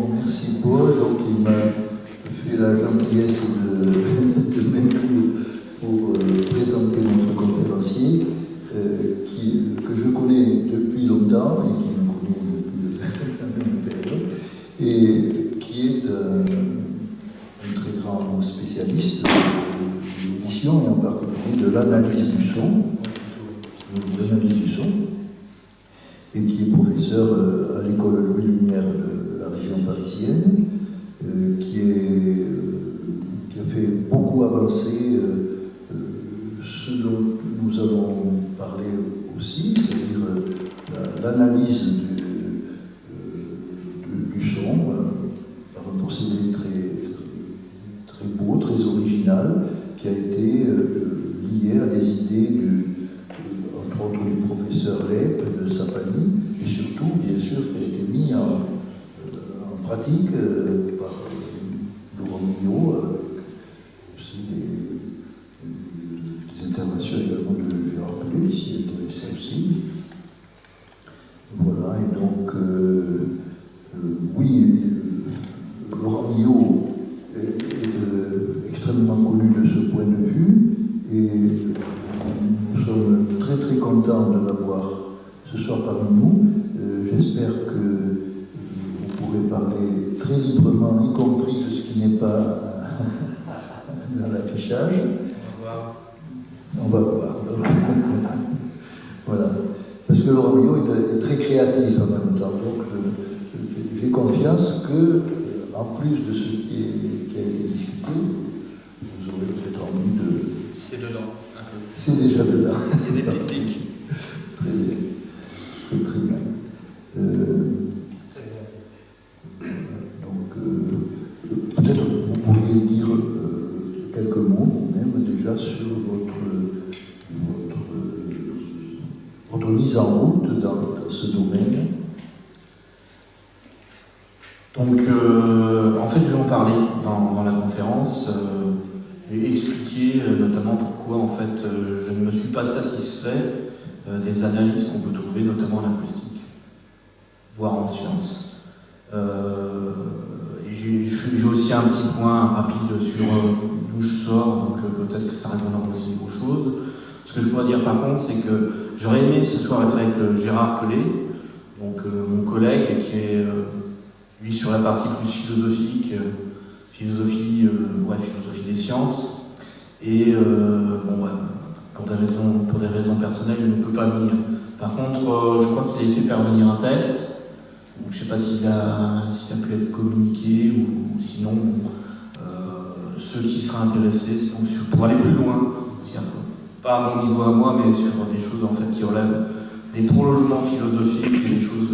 Bon, merci Paul, donc il m'a fait la gentillesse de m'inclure pour présenter notre conférencier, que je connais depuis longtemps et qui me connaît depuis la même période, et qui est un très grand spécialiste de l'audition et en particulier de l'analyse du son, et qui est professeur à l'école Louis Lumière de la région parisienne, qui a fait beaucoup avancer ce dont nous allons parler aussi, c'est-à-dire l'analyse du son par un procédé très beau, très original, qui a été lié à des idées entre autres du professeur Lepp et de Sapani, et surtout, bien sûr, qui a été mis en pratique par Laurent Millot, aussi des interventions également de Gérard Poulet, qui s'y intéressait aussi. Voilà, et donc, oui, Laurent Millot est extrêmement connu de ce point de vue, et nous sommes très très contents de l'avoir ce soir parmi nous. J'espère que vous pourrez parler très librement, y compris de ce qui n'est pas dans l'affichage. On va voir. Donc, voilà. Parce que Laurent Millot est très créatif en même temps. Donc j'ai confiance que, en plus de ce qui a été discuté, vous aurez peut-être envie de... C'est dedans, un peu. C'est déjà dedans. Il y a des petites piques. Très bien. Très bien. Donc, peut-être vous pourriez dire quelques mots, même déjà, sur votre mise en route dans ce domaine. Donc, en fait, je vais en parler dans la conférence. Je vais expliquer notamment pourquoi, en fait, je ne me suis pas satisfait des analyses qu'on peut trouver, notamment en acoustique, voire en sciences. Et j'ai aussi un petit point rapide sur d'où je sors, donc peut-être que ça répondra aussi aux choses. Ce que je pourrais dire par contre, c'est que j'aurais aimé ce soir être avec Gérard Pelé, donc mon collègue qui est lui sur la partie plus philosophique, philosophie des sciences, et bon, pour des raisons personnelles, il ne peut pas venir. Par contre, je crois qu'il a fait parvenir un texte, donc je ne sais pas s'il a pu être communiqué, ou sinon, ceux qui seraient intéressés, donc pour aller plus loin, pas à mon niveau à moi, mais sur des choses en fait qui relèvent des prolongements philosophiques et des choses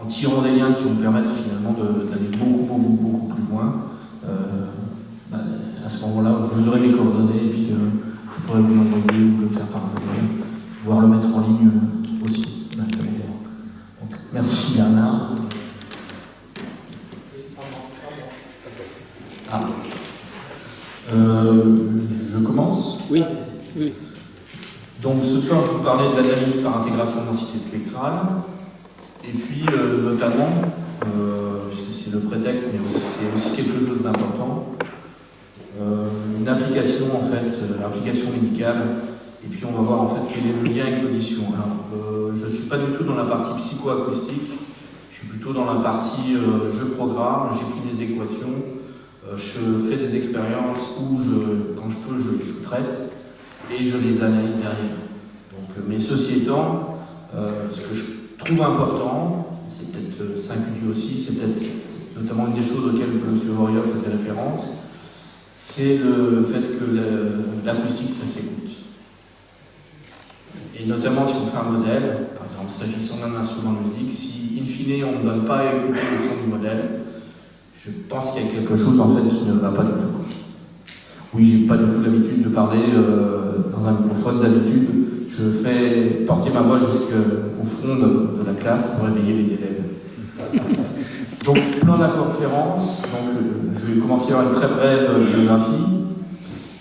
en tirant des liens qui vont permettre finalement d'aller beaucoup plus loin. À ce moment-là, vous aurez mes coordonnées et puis je pourrais vous l'envoyer ou le faire parvenir, voire le mettre en ligne aussi. Donc, merci Bernard. Je commence ? Oui. Donc ce soir, je vous parlais de l'analyse par intégration de densité spectrale, et puis notamment, puisque c'est le prétexte, mais c'est aussi quelque chose d'important, une application en fait, application médicale, et puis on va voir en fait quel est le lien avec l'audition. Alors, je ne suis pas du tout dans la partie psychoacoustique, je suis plutôt dans la partie je programme, j'écris des équations, je fais des expériences où quand je peux, je les sous-traite et je les analyse derrière. Donc, mais ceci étant, ce que je trouve important, c'est peut-être singulier aussi, c'est peut-être notamment une des choses auxquelles M. Voriol faisait référence, c'est le fait que l'acoustique, ça s'écoute. Et notamment si on fait un modèle, par exemple s'agissant d'un instrument de musique, si in fine on ne donne pas à écouter le son du modèle, je pense qu'il y a quelque chose en fait qui ne va pas du tout. Oui, j'ai pas du tout l'habitude de parler dans un microphone. D'habitude, je fais porter ma voix jusqu'au fond de la classe pour réveiller les élèves. Donc, plan de la conférence. Donc, je vais commencer par une très brève biographie.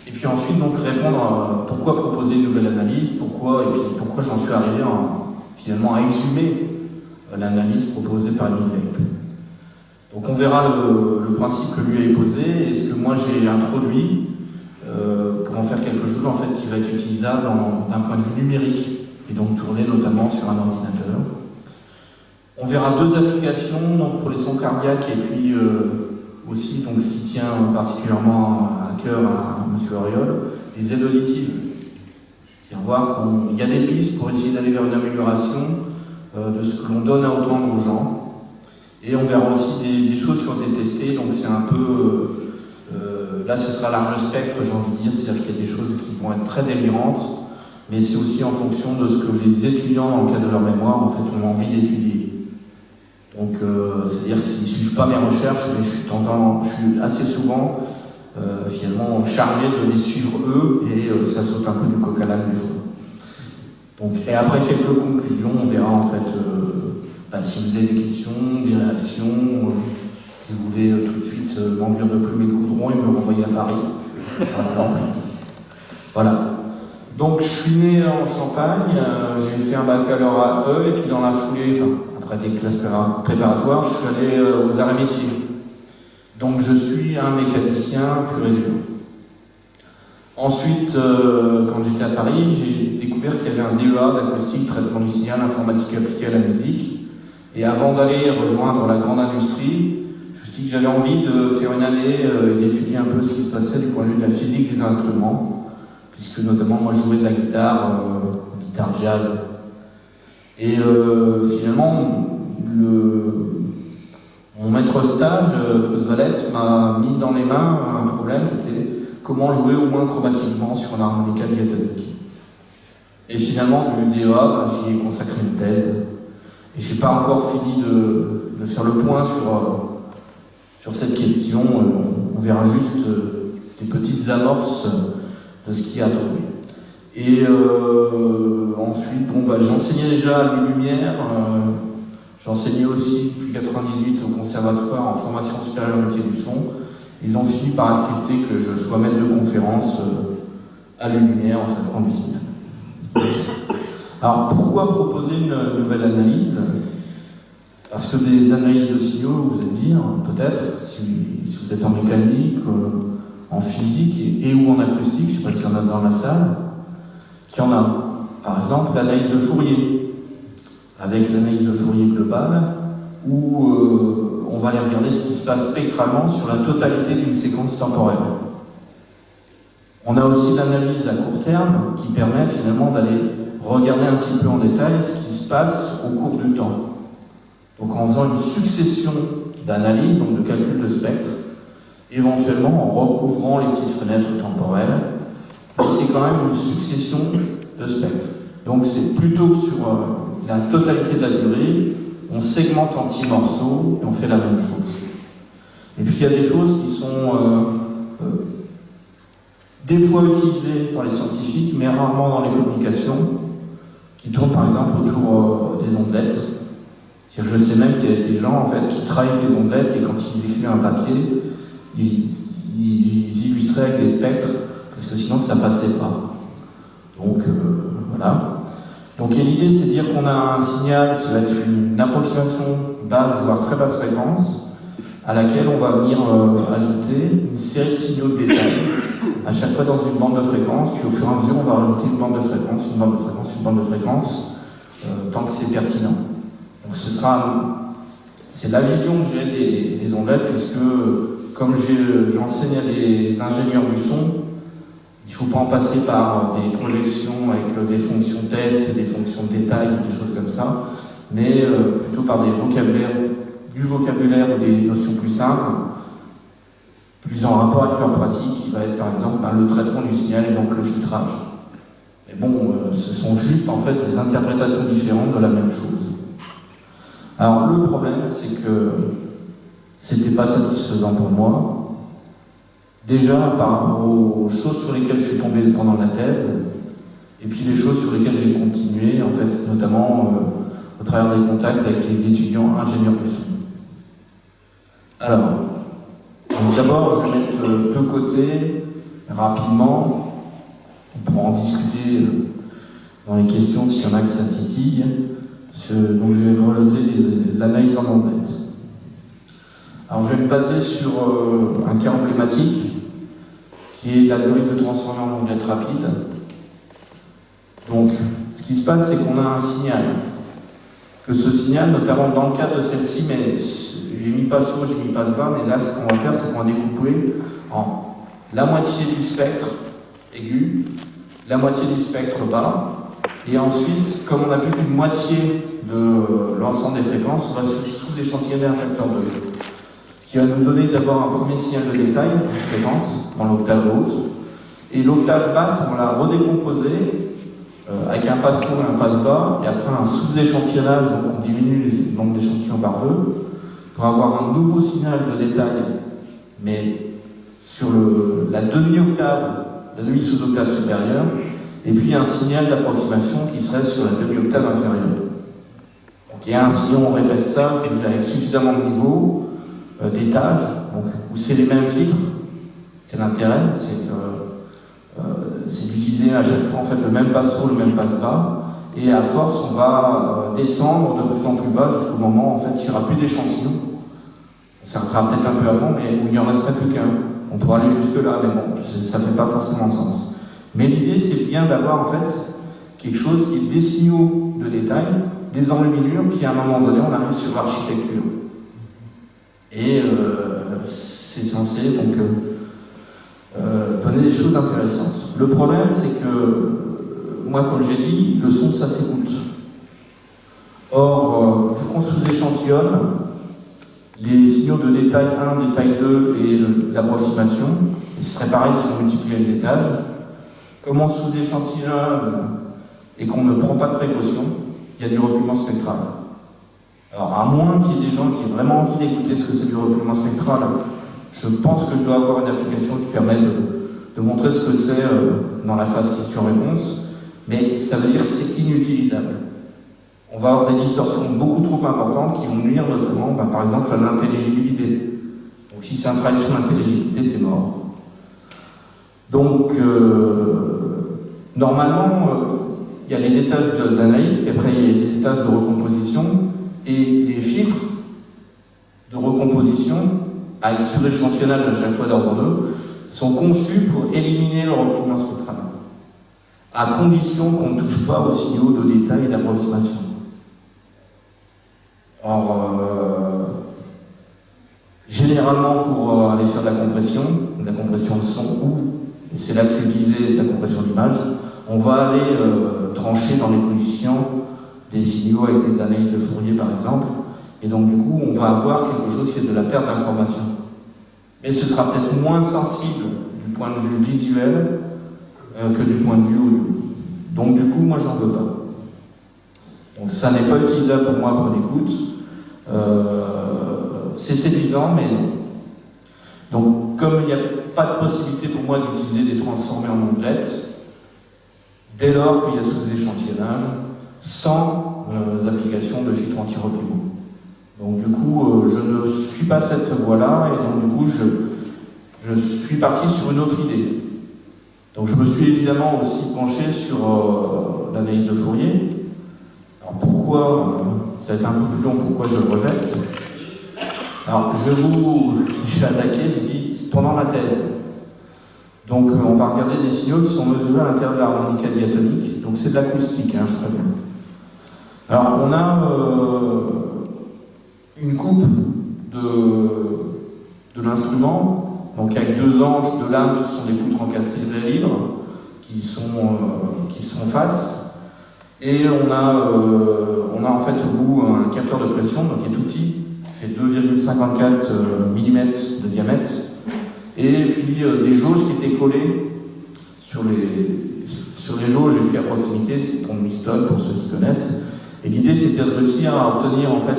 Et puis ensuite, donc, répondre à pourquoi proposer une nouvelle analyse, pourquoi j'en suis arrivé finalement à exhumer l'analyse proposée par Émile Lepp. Donc on verra le principe que lui a posé et ce que moi j'ai introduit pour en faire quelque chose en fait, qui va être utilisable d'un point de vue numérique et donc tourner notamment sur un ordinateur. On verra deux applications donc pour les sons cardiaques et puis aussi donc, ce qui tient particulièrement à cœur à M. Auriol, les aides auditives. C'est-à-dire voir qu'il y a des pistes pour essayer d'aller vers une amélioration de ce que l'on donne à entendre aux gens. Et on verra aussi des choses qui ont été testées, donc c'est un peu... là ce sera large spectre, j'ai envie de dire, c'est-à-dire qu'il y a des choses qui vont être très délirantes, mais c'est aussi en fonction de ce que les étudiants, dans le cadre de leur mémoire, en fait, ont envie d'étudier. Donc c'est-à-dire s'ils ne suivent pas mes recherches, mais je suis assez souvent finalement chargé de les suivre eux, et ça saute un peu du coq à l'âne des fois. Donc, et après quelques conclusions, on verra en fait si vous avez des questions, des réactions, si vous voulez tout de suite m'enduire de plumes et de goudron et me renvoyer à Paris, par exemple. Voilà. Donc je suis né en Champagne, j'ai fait un baccalauréat E, et puis dans la foulée, après des classes préparatoires, je suis allé aux arts et métiers. Donc je suis un mécanicien pur et dur. Ensuite, quand j'étais à Paris, j'ai découvert qu'il y avait un DEA d'acoustique, traitement du signal, informatique appliquée à la musique. Et avant d'aller rejoindre la grande industrie, je me suis dit que j'avais envie de faire une année et d'étudier un peu ce qui se passait du point de vue de la physique des instruments, puisque notamment moi je jouais de la guitare jazz. Et finalement, mon maître stage, Claude Valette, m'a mis dans les mains un problème qui était comment jouer au moins chromatiquement sur un harmonica diatonique. Et finalement, du DEA, j'y ai consacré une thèse. Et je n'ai pas encore fini de faire le point sur cette question. On verra juste des petites amorces de ce qu'il y a à trouver. Et ensuite, j'enseignais déjà à Lumière. J'enseignais aussi depuis 1998 au conservatoire en formation supérieure métier du son. Ils ont fini par accepter que je sois maître de conférence à Lumière en traitement du signal. Alors pourquoi proposer une nouvelle analyse? Parce que des analyses de signaux, vous allez me dire, peut-être, si vous êtes en mécanique, en physique et ou en acoustique, je ne sais pas s'il y en a dans la salle, qu'il y en a. Par exemple, l'analyse de Fourier, avec l'analyse de Fourier globale, où on va aller regarder ce qui se passe spectralement sur la totalité d'une séquence temporelle. On a aussi l'analyse à court terme qui permet finalement d'aller regarder un petit peu en détail ce qui se passe au cours du temps. Donc en faisant une succession d'analyses, donc de calcul de spectre, éventuellement en recouvrant les petites fenêtres temporelles, c'est quand même une succession de spectres. Donc c'est plutôt que sur la totalité de la durée, on segmente en petits morceaux et on fait la même chose. Et puis il y a des choses qui sont des fois utilisées par les scientifiques, mais rarement dans les communications, qui tournent par exemple autour des ondelettes. Je sais même qu'il y a des gens en fait, qui travaillent les ondelettes et quand ils écrivent un papier, ils illustraient avec des spectres, parce que sinon ça ne passait pas. Donc voilà. Donc l'idée c'est de dire qu'on a un signal qui va être une approximation basse, voire très basse fréquence, à laquelle on va venir ajouter une série de signaux de détail, à chaque fois dans une bande de fréquence, puis au fur et à mesure on va rajouter une bande de fréquence, une bande de fréquence, une bande de fréquence, tant que c'est pertinent. Donc c'est la vision que j'ai des ondelettes, puisque comme j'enseigne à des ingénieurs du son, il ne faut pas en passer par des projections avec des fonctions test et des fonctions de détail, des choses comme ça, mais plutôt par du vocabulaire ou des notions plus simples, plus en rapport avec leur pratique, qui va être par exemple le traitement du signal et donc le filtrage. Mais bon, ce sont juste en fait des interprétations différentes de la même chose. Alors le problème, c'est que c'était pas satisfaisant pour moi. Déjà par rapport aux choses sur lesquelles je suis tombé pendant la thèse, et puis les choses sur lesquelles j'ai continué, en fait, notamment au travers des contacts avec les étudiants ingénieurs du son. Alors, d'abord, je vais mettre de côté rapidement, on pourra en discuter dans les questions s'il y en a que ça titille. Donc je vais rejeter l'analyse en ondelettes. Alors je vais me baser sur un cas emblématique, qui est l'algorithme de transformer en ondelette rapide. Donc, ce qui se passe, c'est qu'on a un signal. Que ce signal, notamment dans le cadre de celle-ci, mais j'ai mis passe haut, j'ai mis passe bas, mais là, ce qu'on va faire, c'est qu'on va découper en la moitié du spectre aigu, la moitié du spectre bas, et ensuite, comme on n'a plus qu'une moitié de l'ensemble des fréquences, on va sous-échantillonner un facteur 2. Ce qui va nous donner d'abord un premier signal de détail, de fréquence, dans l'octave haute, et l'octave basse, on va la redécomposer avec un passe haut et un passe bas, et après un sous-échantillonnage, donc on diminue le nombre d'échantillons par 2, pour avoir un nouveau signal de détail, mais sur la demi-octave, la demi-sous-octave supérieure, et puis un signal d'approximation qui serait sur la demi-octave inférieure. Donc il y a un signal, on répète ça, avec suffisamment de niveaux, d'étages, où c'est les mêmes filtres. C'est l'intérêt, c'est que c'est d'utiliser à chaque fois en fait le même passe haut, le même passe bas, et à force on va descendre de plus en plus bas jusqu'au moment en fait il n'y aura plus d'échantillons. On s'arrêtera peut-être un peu avant, mais où il n'y en resterait plus qu'un. On pourra aller jusque là, mais bon, ça ne fait pas forcément de sens. Mais l'idée c'est bien d'avoir en fait quelque chose qui est des signaux de détail, des enluminures, puis à un moment donné on arrive sur l'architecture. Et c'est censé donc donner des choses intéressantes. Le problème, c'est que, moi, comme j'ai dit, le son, ça s'écoute. Or, vu qu'on sous-échantillonne, les signaux de détail 1, détail 2 et l'approximation, et ce serait pareil si on multipliait les étages, comme on sous-échantillonne et qu'on ne prend pas de précaution, il y a du recueillement spectral. Alors, à moins qu'il y ait des gens qui aient vraiment envie d'écouter ce que c'est du recueillement spectral, je pense que je dois avoir une application qui permet de montrer ce que c'est dans la phase question-réponse, mais ça veut dire que c'est inutilisable. On va avoir des distorsions beaucoup trop importantes qui vont nuire notamment, par exemple, à l'intelligibilité. Donc si c'est un travail sur l'intelligibilité, c'est mort. Donc, normalement, il y a les étages d'analyse, puis après il y a les étages de recomposition, et les filtres de recomposition, avec suréchantillonnage à chaque fois d'ordre 2, sont conçus pour éliminer le recueillement spectral, à condition qu'on ne touche pas aux signaux de détail et d'approximation. Or, généralement, pour aller faire de la compression de son, et c'est là que c'est utilisé la compression d'image, on va aller trancher dans les coefficients des signaux avec des analyses de Fourier, par exemple, et donc du coup, on va avoir quelque chose qui est de la perte d'information. Mais ce sera peut-être moins sensible du point de vue visuel que du point de vue audio. Donc du coup, moi, j'en veux pas. Donc ça n'est pas utilisable pour moi pour l'écoute. C'est séduisant, mais non. Donc comme il n'y a pas de possibilité pour moi d'utiliser des transformés en ondelettes, dès lors qu'il y a sous-échantillonnage, sans application de filtres anti-recueillement. Donc du coup, je ne suis pas cette voie-là, et donc du coup, je suis parti sur une autre idée. Donc je me suis évidemment aussi penché sur l'analyse de Fourier. Alors pourquoi, ça va être un peu plus long, pourquoi je le rejette? Alors j'ai attaqué, j'ai dit, pendant ma thèse. Donc on va regarder des signaux qui sont mesurés à l'intérieur de l'harmonica diatonique, donc c'est de l'acoustique, je préviens. Alors on a une coupe de l'instrument, donc avec deux anges de lames qui sont des poutres encastrées libres, qui sont face, et on a en fait au bout un capteur de pression, donc qui est tout petit, qui fait 2,54 mm de diamètre, et puis des jauges qui étaient collées sur les jauges et puis à proximité, c'est pour Wheatstone pour ceux qui connaissent. Et l'idée c'était de réussir à obtenir en fait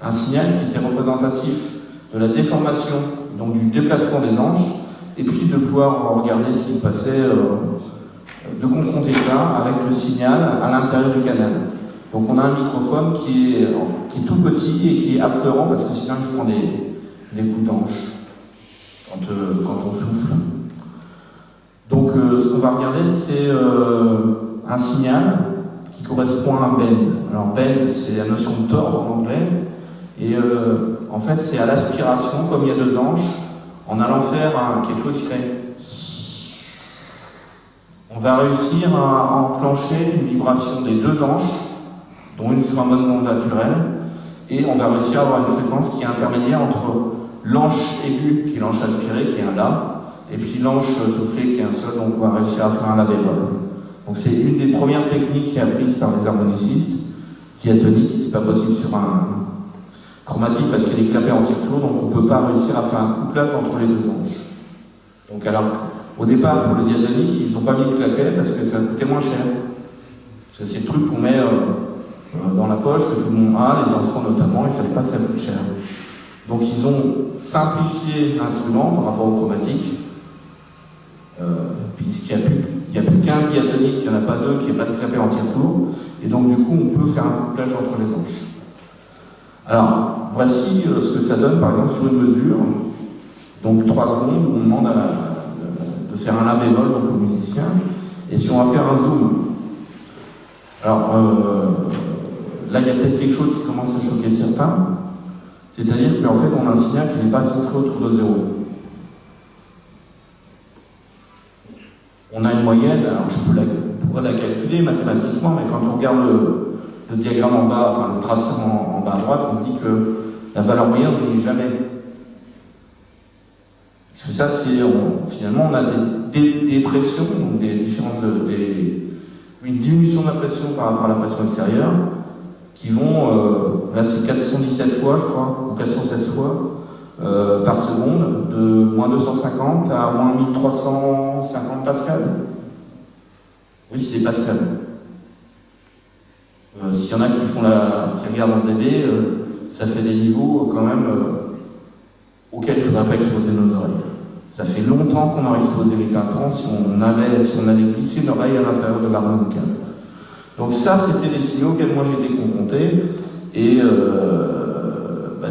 un signal qui était représentatif de la déformation, donc du déplacement des anges, et puis de pouvoir regarder ce qui se passait, de confronter ça avec le signal à l'intérieur du canal. Donc on a un microphone qui est tout petit et qui est affleurant parce que sinon il prend des coups d'ange quand on souffle. Donc ce qu'on va regarder c'est un signal qui correspond à un bend. Alors bend c'est la notion de tordre en anglais, et en fait, c'est à l'aspiration, comme il y a deux anges, en allant faire quelque chose qui serait... On va réussir à enclencher une vibration des deux anges, dont une sur un mode non naturel, et on va réussir à avoir une fréquence qui est intermédiaire entre l'ange aigu, qui est l'ange aspiré, qui est un La, et puis l'ange soufflé, qui est un Sol, donc on va réussir à faire un La bémol. Donc c'est une des premières techniques qui est apprise par les harmonicistes, diatonique, c'est pas possible sur un chromatique parce qu'il est clapet en tire-tour, donc on ne peut pas réussir à faire un couplage entre les deux anges. Donc alors, au départ, pour le diatonique, ils n'ont pas mis le clapet parce que ça coûtait moins cher. Parce que c'est le truc qu'on met dans la poche, que tout le monde a, les enfants notamment, il ne fallait pas que ça coûte cher. Donc ils ont simplifié l'instrument par rapport au chromatique, puisqu'il n'y a plus qu'un diatonique, il n'y en a pas deux, qu'il n'y a pas de clapet en tire-tour, et donc du coup on peut faire un couplage entre les anges. Alors, voici ce que ça donne par exemple sur une mesure, donc 3 secondes, on demande de faire un La bémol donc au musicien, et si on va faire un zoom, alors là il y a peut-être quelque chose qui commence à choquer certains, c'est-à-dire qu'en fait on a un signal qui n'est pas centré autour de 0. On a une moyenne, alors on pourrait la calculer mathématiquement, mais quand on regarde le diagramme en bas, enfin le tracé en bas à droite, on se dit que la valeur moyenne, on n'y est jamais. Parce que ça, c'est finalement, on a des pressions, donc des différences une diminution de la pression par rapport à la pression extérieure, qui vont, là c'est 417 fois, je crois, ou 416 fois, par seconde, de moins 250 à moins 1350 pascal. Oui, c'est des pascal. S'il y en a qui regardent le DB, ça fait des niveaux quand même auxquels il ne faudrait pas exposer nos oreilles. Ça fait longtemps qu'on aurait exposé les tympans si on allait glisser une oreille à l'intérieur de l'harmonica. Donc ça, c'était des signaux auxquels moi j'ai été confronté, et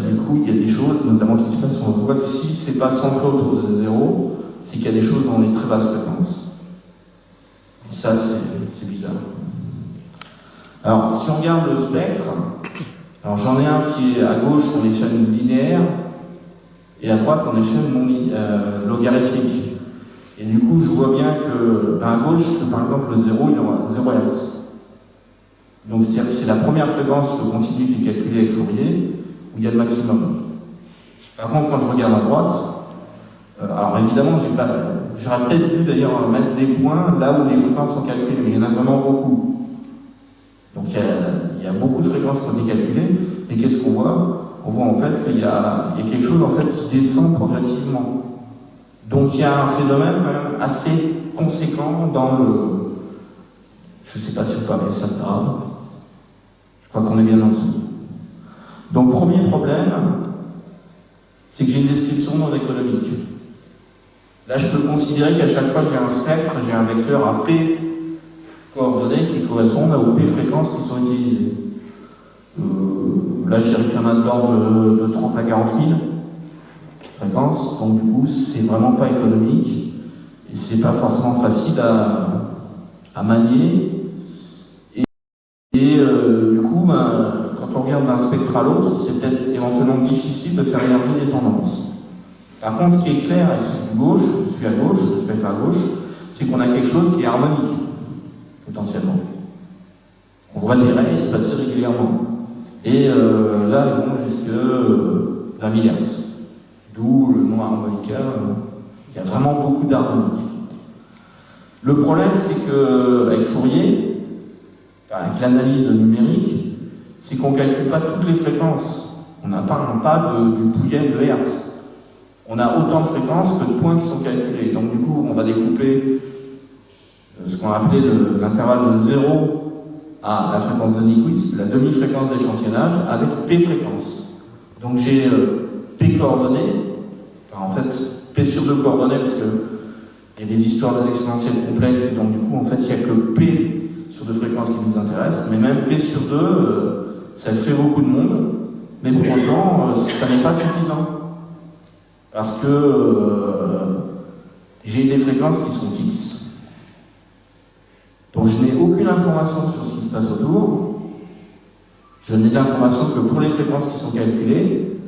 du coup, il y a des choses, notamment qui se passent, on voit que si c'est pas centré autour de 0, c'est qu'il y a des choses dans les très basses fréquences. Et ça, c'est bizarre. Alors, si on regarde le spectre, alors j'en ai un qui est à gauche en échelle linéaire, et à droite en échelle logarithmique. Et du coup, je vois bien que, à gauche, par exemple, le 0, il aura 0 Hz. Donc c'est la première fréquence continue qui est calculée avec Fourier, où il y a le maximum. Par contre, quand je regarde à droite, alors évidemment, j'aurais peut-être dû d'ailleurs mettre des points là où les fréquences sont calculées, mais il y en a vraiment beaucoup. Donc il y a beaucoup de fréquences qui ont été calculées, mais qu'est-ce qu'on voit? On voit en fait qu'il y a quelque chose en fait qui descend progressivement. Donc il y a un phénomène quand même assez conséquent dans le... Je ne sais pas si on peut appeler ça grave. Je crois qu'on est bien en dessous. Donc premier problème, c'est que j'ai une description non économique. Là, je peux considérer qu'à chaque fois que j'ai un spectre, j'ai un vecteur à P coordonnées qui correspondent aux P fréquences qui sont utilisées. Là, je dirais qu'il y en a de l'ordre de 30 à 40 000 fréquences, donc du coup, c'est vraiment pas économique et c'est pas forcément facile à manier. Et du coup, quand on regarde d'un spectre à l'autre, c'est peut-être éventuellement difficile de faire émerger des tendances. Par contre, ce qui est clair avec celui à gauche, le spectre à gauche, c'est qu'on a quelque chose qui est harmonique, potentiellement. On voit des raies se passer régulièrement. Et là, ils vont jusqu'à 20 000 Hz. D'où le nom harmonica. Il y a vraiment beaucoup d'harmonique. Le problème, c'est qu'avec Fourier, avec l'analyse numérique, c'est qu'on ne calcule pas toutes les fréquences. On n'a pas du pouillème de Hertz. On a autant de fréquences que de points qui sont calculés. Donc du coup, on va découper ce qu'on a appelé l'intervalle de 0 à la fréquence de Nyquist, la demi-fréquence d'échantillonnage, avec P fréquences. Donc j'ai P coordonnées, enfin, en fait P sur 2 coordonnées, parce qu'il y a des histoires des exponentielles complexes, et donc du coup, en fait, il n'y a que P sur 2 fréquences qui nous intéressent, mais même P sur 2, ça fait beaucoup de monde, mais pour autant, ça n'est pas suffisant. Parce que j'ai des fréquences qui sont fixes. Donc je n'ai aucune information sur ce qui se passe autour. Je n'ai d'information que pour les fréquences qui sont calculées.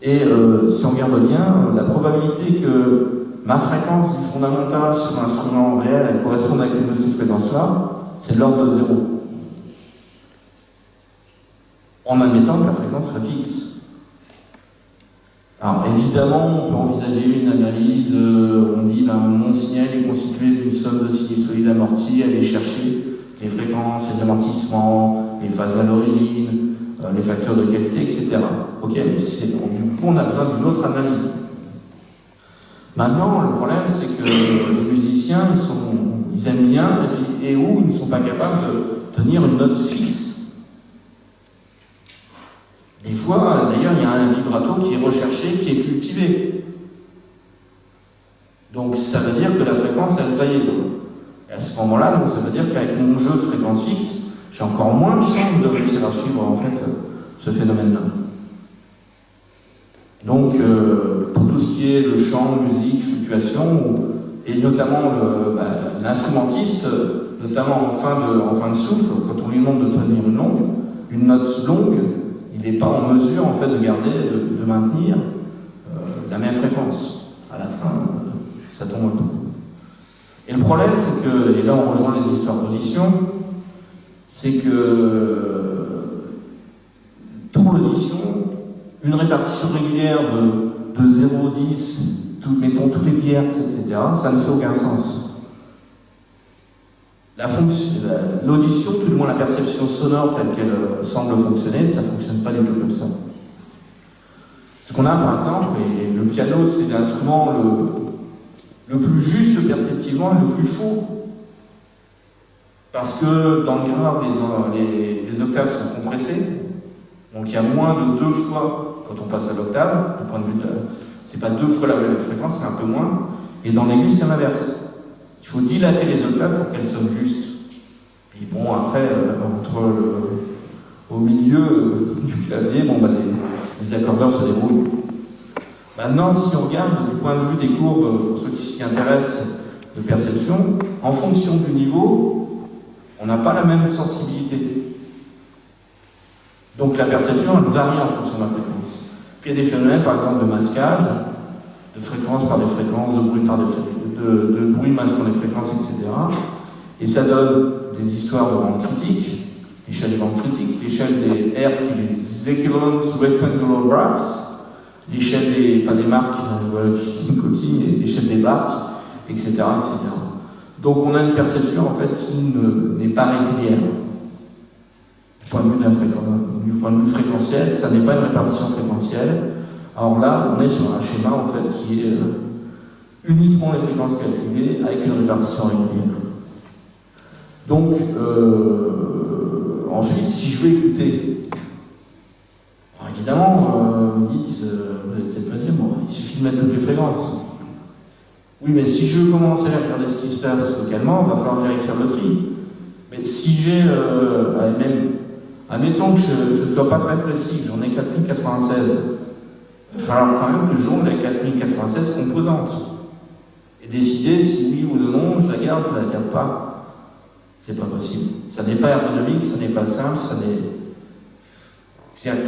Et si on regarde bien, la probabilité que ma fréquence du fondamental sur l'instrument réel elle corresponde avec une de ces fréquences-là, c'est de l'ordre de 0. En admettant que la fréquence soit fixe. Alors évidemment, on peut envisager une analyse, on dit mon signal est constitué d'une somme de sinusoïdes amortis, aller chercher les fréquences, les amortissements, les phases à l'origine, les facteurs de qualité, etc. Ok, mais du coup on a besoin d'une autre analyse. Maintenant, le problème c'est que les musiciens, ils aiment bien, et où ils ne sont pas capables de tenir une note fixe. Des fois, d'ailleurs, il y a un vibrato qui est recherché, qui est cultivé. Donc ça veut dire que la fréquence, elle va y être. Et à ce moment-là, donc, ça veut dire qu'avec mon jeu de fréquence fixe, j'ai encore moins de chances de réussir à suivre en fait ce phénomène-là. Donc, pour tout ce qui est le chant, musique, fluctuation, et notamment l'instrumentiste, notamment en fin de souffle, quand on lui demande de tenir une note longue, il n'est pas en mesure en fait de garder, de maintenir la même fréquence. À la fin, ça tombe un peu. Et le problème, c'est que, et là on rejoint les histoires d'audition, c'est que pour l'audition, une répartition régulière de 0, 10, mettons tous les bihertz, etc., ça ne fait aucun sens. L'audition, tout du moins la perception sonore telle qu'elle semble fonctionner, ça ne fonctionne pas du tout comme ça. Ce qu'on a par exemple, et le piano c'est l'instrument le plus juste perceptivement et le plus faux. Parce que dans le grave, les octaves sont compressées, donc il y a moins de 2 fois quand on passe à l'octave, du point de vue c'est pas 2 fois la même fréquence, c'est un peu moins, et dans l'aigu c'est l'inverse. Il faut dilater les octaves pour qu'elles sonnent justes. Et bon, après, au milieu du clavier, les accordeurs se débrouillent. Maintenant, si on regarde du point de vue des courbes, pour ceux qui s'y intéressent, de perception, en fonction du niveau, on n'a pas la même sensibilité. Donc la perception, elle varie en fonction de la fréquence. Puis il y a des phénomènes, par exemple, de masquage, de fréquence par des fréquences, de bruit par de bruit masquant des fréquences, etc. Et ça donne des histoires de bandes critiques, l'échelle des bandes critiques, l'échelle des R qui est les Equivalent Rectangular Braques, l'échelle des, pas des marques, je vois une coquille, mais l'échelle des barques, etc., etc. Donc on a une perception en fait qui n'est pas régulière. Du point de vue fréquentiel, ça n'est pas une répartition fréquentielle. Alors là, on est sur un schéma en fait qui est uniquement les fréquences calculées avec une répartition régulière. Donc, ensuite, si je veux écouter, alors évidemment, vous allez peut-être me dire, bon, il suffit de mettre toutes les fréquences. Oui, mais si je commence à regarder ce qui se passe localement, il va falloir que j'aille faire le tri. Mais si j'ai, admettons que je ne sois pas très précis, que j'en ai 4096, il va falloir quand même que je jongle avec 4096 composantes. Et décider si oui ou non je la garde, je ne la garde pas. C'est pas possible. Ça n'est pas ergonomique, ça n'est pas simple,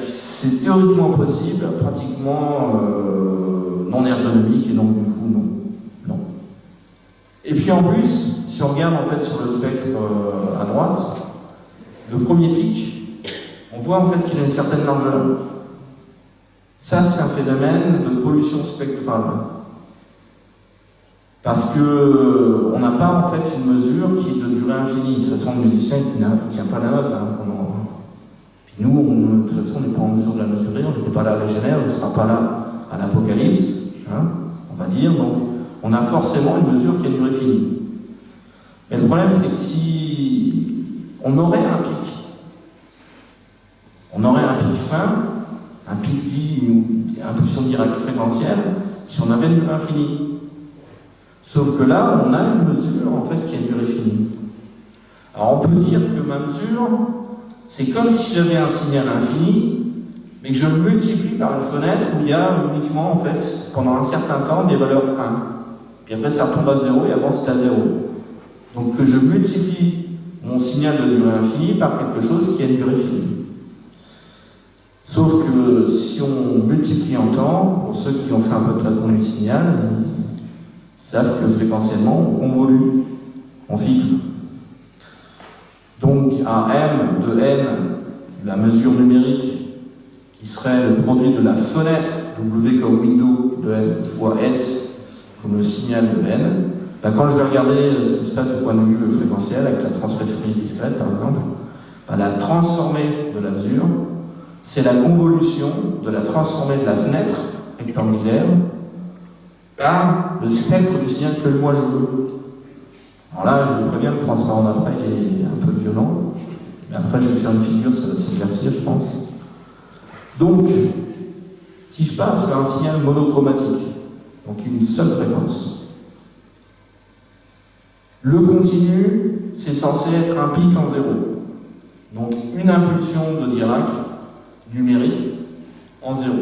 c'est théoriquement possible, pratiquement non ergonomique, et donc du coup non. Et puis en plus, si on regarde en fait sur le spectre à droite, le premier pic, on voit en fait qu'il a une certaine largeur. Ça, c'est un phénomène de pollution spectrale. Parce qu'on n'a pas en fait une mesure qui est de durée infinie. De toute façon, le musicien ne tient pas la note. Puis nous, de toute façon, on n'est pas en mesure de la mesurer, on n'était pas là à la Genève, on ne sera pas là à l'Apocalypse, on va dire. Donc, on a forcément une mesure qui a une durée finie. Mais le problème, c'est que si on aurait un pic fin, un pic dit, impulsion directe fréquentielle, si on avait une durée infinie. Sauf que là, on a une mesure en fait qui a une durée finie. Alors on peut dire que ma mesure, c'est comme si j'avais un signal infini, mais que je le multiplie par une fenêtre où il y a uniquement en fait, pendant un certain temps, des valeurs 1. Puis après ça retombe à 0 et avant c'est à 0. Donc que je multiplie mon signal de durée infinie par quelque chose qui a une durée finie. Sauf que si on multiplie qui entend, pour ceux qui ont fait un peu de traitement du signal, ils savent que fréquentiellement, on convolue, on filtre. Donc, à M de N, la mesure numérique, qui serait le produit de la fenêtre W comme window de N fois S comme le signal de N, ben quand je vais regarder ce qui se passe du point de vue fréquentiel, avec la transfert de Fourier discrète par exemple, ben la transformée de la mesure, c'est la convolution de la transformée de la fenêtre rectangulaire par le spectre du signal que moi je veux. Alors là, je vous préviens, le transparent d'après il est un peu violent, mais après je vais faire une figure, ça va s'éclaircir je pense. Donc, si je passe vers un signal monochromatique, donc une seule fréquence, le continu, c'est censé être un pic en zéro. Donc une impulsion de Dirac numérique en zéro.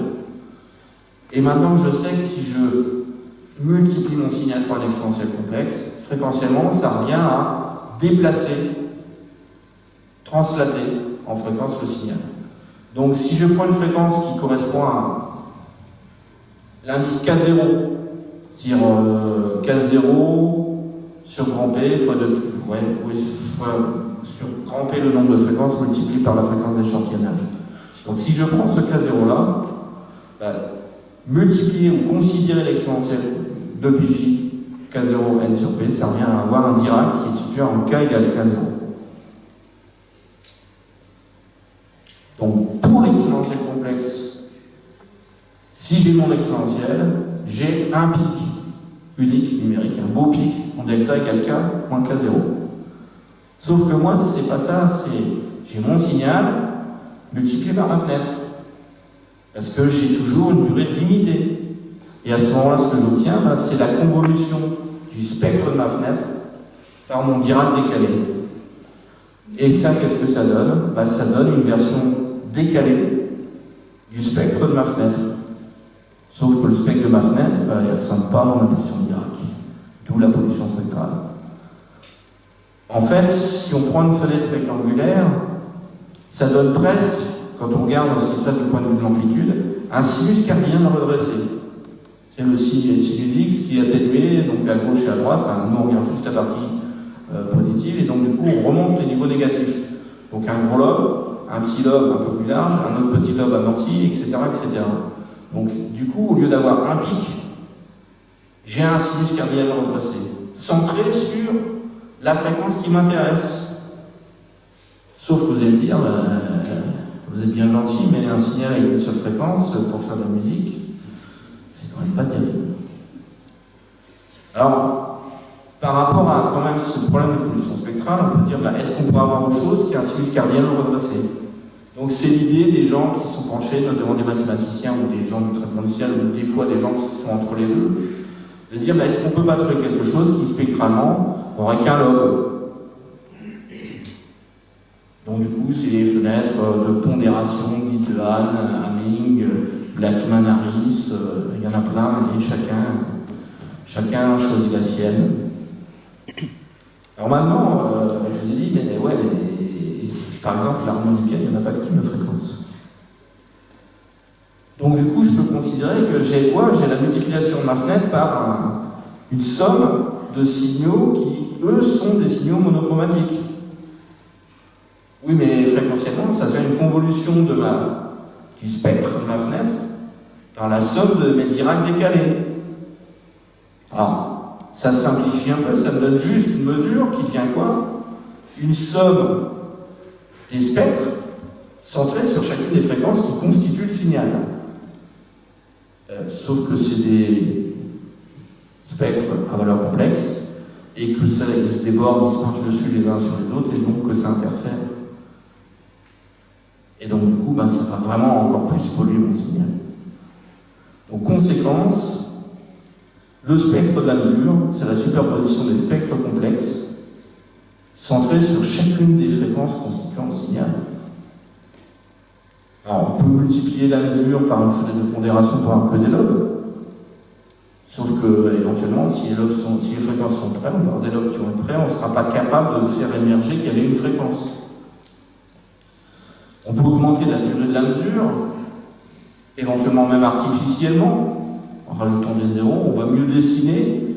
Et maintenant, je sais que si je multiplie mon signal par un exponentiel complexe, fréquentiellement, ça revient à déplacer, translater en fréquence le signal. Donc si je prends une fréquence qui correspond à l'indice K0, c'est-à-dire K0 sur grand P fois sur grand P le nombre de fréquences multiplié par la fréquence d'échantillonnage. Donc si je prends ce K0 là, bah, multiplier ou considérer l'exponentielle de PJ K0 n sur P, ça revient à avoir un Dirac qui est situé en K égale K0. Donc pour l'exponentiel complexe, si j'ai mon exponentiel, j'ai un pic unique numérique, un beau pic en delta égale K moins K0. Sauf que moi, c'est pas ça, j'ai mon signal multiplié par ma fenêtre. Parce que j'ai toujours une durée limitée. Et à ce moment-là, ce que j'obtiens, bah, c'est la convolution du spectre de ma fenêtre par mon Dirac décalé. Et ça, qu'est-ce que ça donne? Bah, ça donne une version décalée du spectre de ma fenêtre. Sauf que le spectre de ma fenêtre, bah, il ne ressemble pas à mon impulsion de Dirac. D'où la pollution spectrale. En fait, si on prend une fenêtre rectangulaire, ça donne presque, quand on regarde ce qui se passe du point de vue de l'amplitude, un sinus carpien redressé. C'est le sinus X qui est atténué, donc à gauche et à droite, enfin nous on regarde juste la partie positive, et donc du coup on remonte les niveaux négatifs. Donc un gros lobe, un petit lobe un peu plus large, un autre petit lobe amorti, etc. etc. Donc du coup, au lieu d'avoir un pic, j'ai un sinus cardinal redressé, centré sur la fréquence qui m'intéresse. Sauf que vous allez me dire, vous êtes bien gentil, mais un signal avec une seule fréquence pour faire de la musique, c'est quand même pas terrible. Alors, par rapport à quand même ce problème de pollution spectrale, on peut dire, est-ce qu'on pourrait avoir autre chose qu'un sinus cardinal redressé? Donc c'est l'idée des gens qui sont penchés, notamment des mathématiciens ou des gens du traitement du ciel, ou des fois des gens qui sont entre les deux, de dire, est-ce qu'on peut pas trouver quelque chose qui spectralement n'aurait qu'un lobe? Donc du coup, c'est les fenêtres de pondération dites de Hahn, Hamming, Blackman, Harris, il y en a plein, et chacun choisit la sienne. Alors maintenant, je vous ai dit, mais par exemple, l'harmonica, il n'y en a pas qu'une fréquence. Donc du coup, je peux considérer que j'ai quoi? J'ai la multiplication de ma fenêtre par une somme de signaux qui, eux, sont des signaux monochromatiques. Oui, mais fréquentiellement, ça fait une convolution du spectre de ma fenêtre par la somme de mes Dirac décalés. Alors, ça simplifie un peu, ça me donne juste une mesure qui devient quoi? Une somme des spectres centrés sur chacune des fréquences qui constituent le signal. Sauf que c'est des spectres à valeur complexe et que ça ils se débordent, ils se marchent dessus les uns sur les autres et donc que ça interfère. Et donc du coup, ça va vraiment encore plus polluer mon signal. Donc conséquence, le spectre de la mesure, c'est la superposition des spectres complexes centrés sur chacune des fréquences constituant le signal. Alors on peut multiplier la mesure par une fenêtre de pondération pour avoir que des lobes. Sauf que, éventuellement, si les fréquences sont près, on va avoir des lobes qui vont être près, on ne sera pas capable de faire émerger qu'il y avait une fréquence. On peut augmenter la durée de la mesure, éventuellement même artificiellement, en rajoutant des zéros, on va mieux dessiner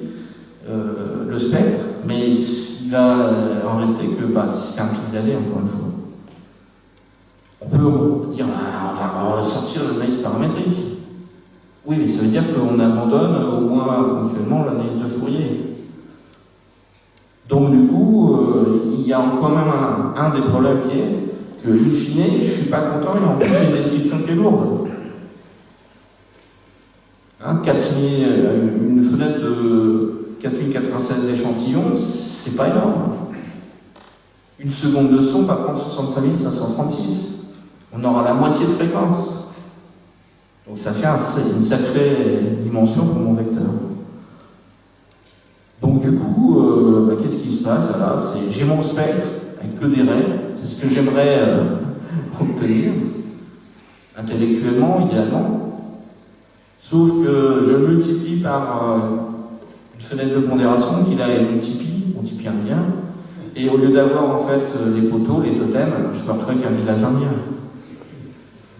le spectre, mais il va en rester que c'est un pis-aller, encore une fois. On peut dire, on va sortir l'analyse paramétrique. Oui, mais ça veut dire qu'on abandonne au moins ponctuellement l'analyse de Fourier. Donc du coup, il y a quand même un des problèmes qui est que, in fine, je ne suis pas content et en plus j'ai une description qui est lourde. Une fenêtre de 4096 échantillons, c'est pas énorme. Une seconde de son va prendre 65 536. On aura la moitié de fréquence. Donc ça fait une sacrée dimension pour mon vecteur. Donc du coup, qu'est-ce qui se passe là? J'ai mon spectre avec que des raies. C'est ce que j'aimerais obtenir, intellectuellement, idéalement. Sauf que je le multiplie par une fenêtre de pondération qui là est multiplie un lien. Et au lieu d'avoir en fait les poteaux, les totems, je me retrouve avec un village indien.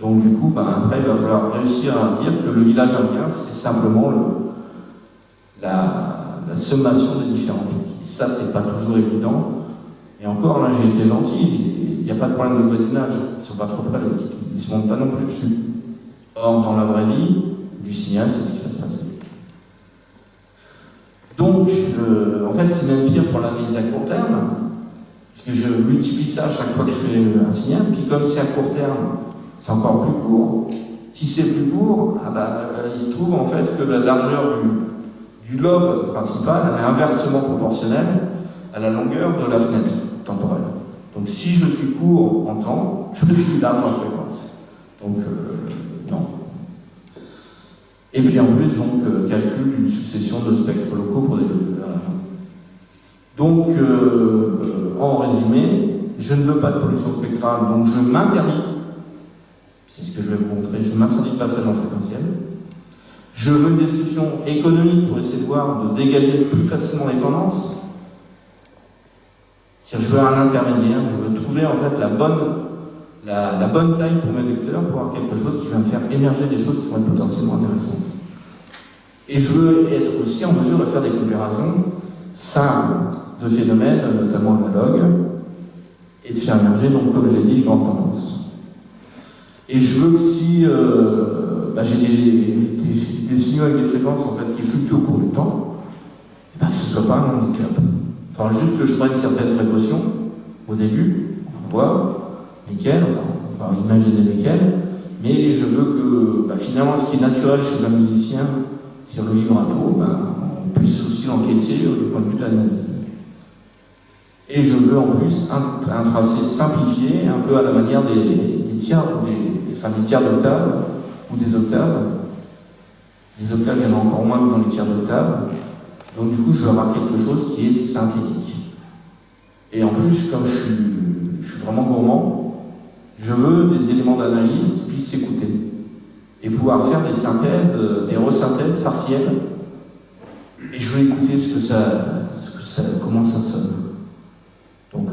Donc du coup, après, il va falloir réussir à dire que le village indien, c'est simplement la sommation des différents pics. Et ça, c'est pas toujours évident. Et encore, là, j'ai été gentil. Il n'y a pas de problème de voisinage. Ils ne sont pas trop près, les petits. Ils ne se montent pas non plus dessus. Or, dans la vraie vie, du signal, c'est ce qui va se passer. Donc, en fait, c'est même pire pour l'analyse à court terme, parce que je multiplie ça à chaque fois que je fais un signal, puis comme c'est à court terme, c'est encore plus court. Si c'est plus court, il se trouve en fait que la largeur du lobe principal, elle est inversement proportionnelle à la longueur de la fenêtre temporelle. Donc si je suis court en temps, je suis large en fréquence. Donc, non. Et puis en plus, calcul d'une succession de spectres locaux pour des à la fin. Donc, en résumé, je ne veux pas de pollution spectrale, donc je m'interdis, c'est ce que je vais vous montrer, je m'interdis le passage en fréquentiel. Je veux une description économique pour essayer de voir, de dégager plus facilement les tendances. Je veux un intermédiaire, je veux trouver en fait la bonne taille pour mes vecteurs pour avoir quelque chose qui va me faire émerger des choses qui vont être potentiellement intéressantes. Et je veux être aussi en mesure de faire des comparaisons simples de phénomènes, notamment analogues, et de faire émerger, donc comme j'ai dit, les grandes tendances. Et je veux aussi, j'ai des signaux avec des fréquences en fait, qui fluctuent au cours du temps, et que ce ne soit pas un handicap. Enfin, juste que je prenne certaines précautions au début, on va voir lesquelles, on va imaginer lesquelles, mais je veux que finalement ce qui est naturel chez un musicien, sur le vibrato, on puisse aussi l'encaisser du point de vue de l'analyse. Et je veux en plus un tracé simplifié, un peu à la manière des tiers d'octave ou des octaves. Les octaves, il y en a encore moins que dans les tiers d'octave. Donc du coup, je veux avoir quelque chose qui est synthétique. Et en plus, comme je suis vraiment gourmand, je veux des éléments d'analyse qui puissent s'écouter. Et pouvoir faire des synthèses, des resynthèses partielles. Et je veux écouter comment ça sonne. Donc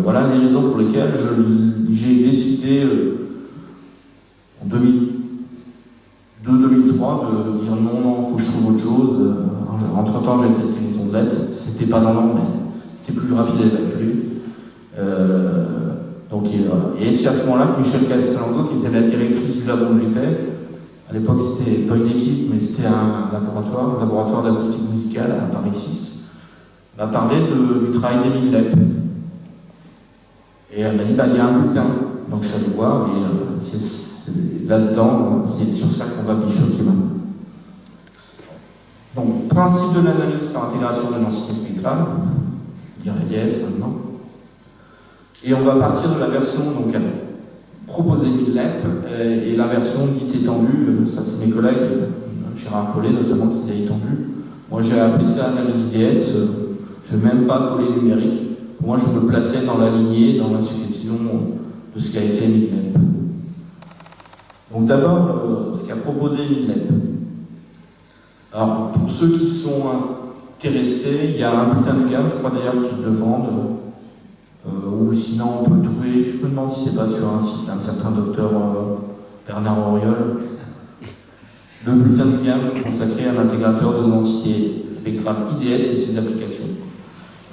voilà les raisons pour lesquelles j'ai décidé en 2002-2003 de dire non, il faut que je trouve autre chose. Entre-temps, j'ai testé les ondelettes, c'était pas dans l'ordre, mais c'était plus rapide à évacuer. Et c'est à ce moment-là que Michel Castellango, qui était la directrice du labo où j'étais, à l'époque c'était pas une équipe, mais c'était un laboratoire d'acoustique musicale à Paris 6, m'a parlé du travail d'Émile Lepp. Et elle m'a dit, il y a un bulletin. Donc je suis allé voir, et c'est là-dedans, c'est sur ça qu'on va bifurquer maintenant. Donc, principe de l'analyse par intégration de densité spectrale, on dirait DS maintenant. Et on va partir de la version proposée Émile Lepp et la version dite étendue, ça c'est mes collègues, Gérard Collet notamment, qui les a étendues. Moi j'ai appelé ça analyse IDS, je n'ai même pas collé numérique. Pour moi je me plaçais dans la lignée, dans la succession de ce qu'a fait Émile Lepp. Donc d'abord, ce qu'a proposé Émile Lepp. Alors pour ceux qui sont intéressés, il y a un bulletin de gamme, je crois d'ailleurs qu'ils le vendent. Ou sinon on peut le trouver, je me demande si c'est pas sur un site d'un certain docteur Bernard Auriol, le bulletin de gamme consacré à l'intégrateur de densité spectrale IDS et ses applications.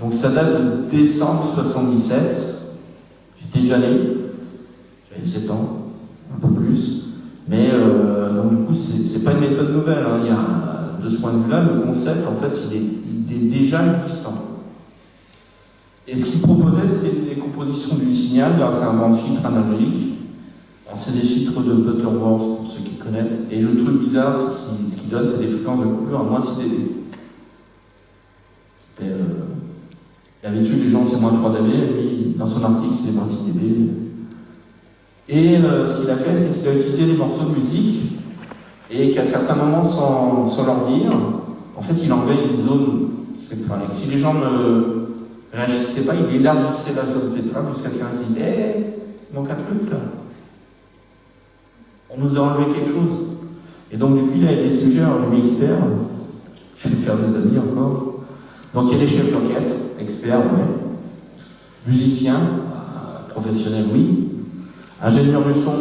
Donc ça date de décembre 77. J'étais déjà né, j'avais 7 ans, un peu plus. Mais donc du coup, c'est pas une méthode nouvelle. Hein. Il y a, de ce point de vue-là, le concept, en fait, il est déjà existant. Et ce qu'il proposait, c'était une décomposition du signal grâce à un banc de filtres analogique. C'est des filtres de Butterworth, pour ceux qui connaissent. Et le truc bizarre, ce qu'il donne, c'est des fréquences de coupure à moins 6 dB. D'habitude, les gens, c'est moins 3 dB. Lui, dans son article, c'est moins 6 dB. Et ce qu'il a fait, c'est qu'il a utilisé des morceaux de musique et qu'à certains moments, sans leur dire, en fait, il enlevait une zone spectrale. Et que si les gens ne réagissaient pas, il élargissait la zone spectrale jusqu'à ce qu'il y ait un qui disait « Hey, il manque un truc là. On nous a enlevé quelque chose. » Et donc, du coup, il a des sujets, alors j'ai mis expert, je vais me faire des amis encore. Donc, il y a des chefs d'orchestre, experts, ouais. Musiciens, professionnels, oui. Ingénieur du son,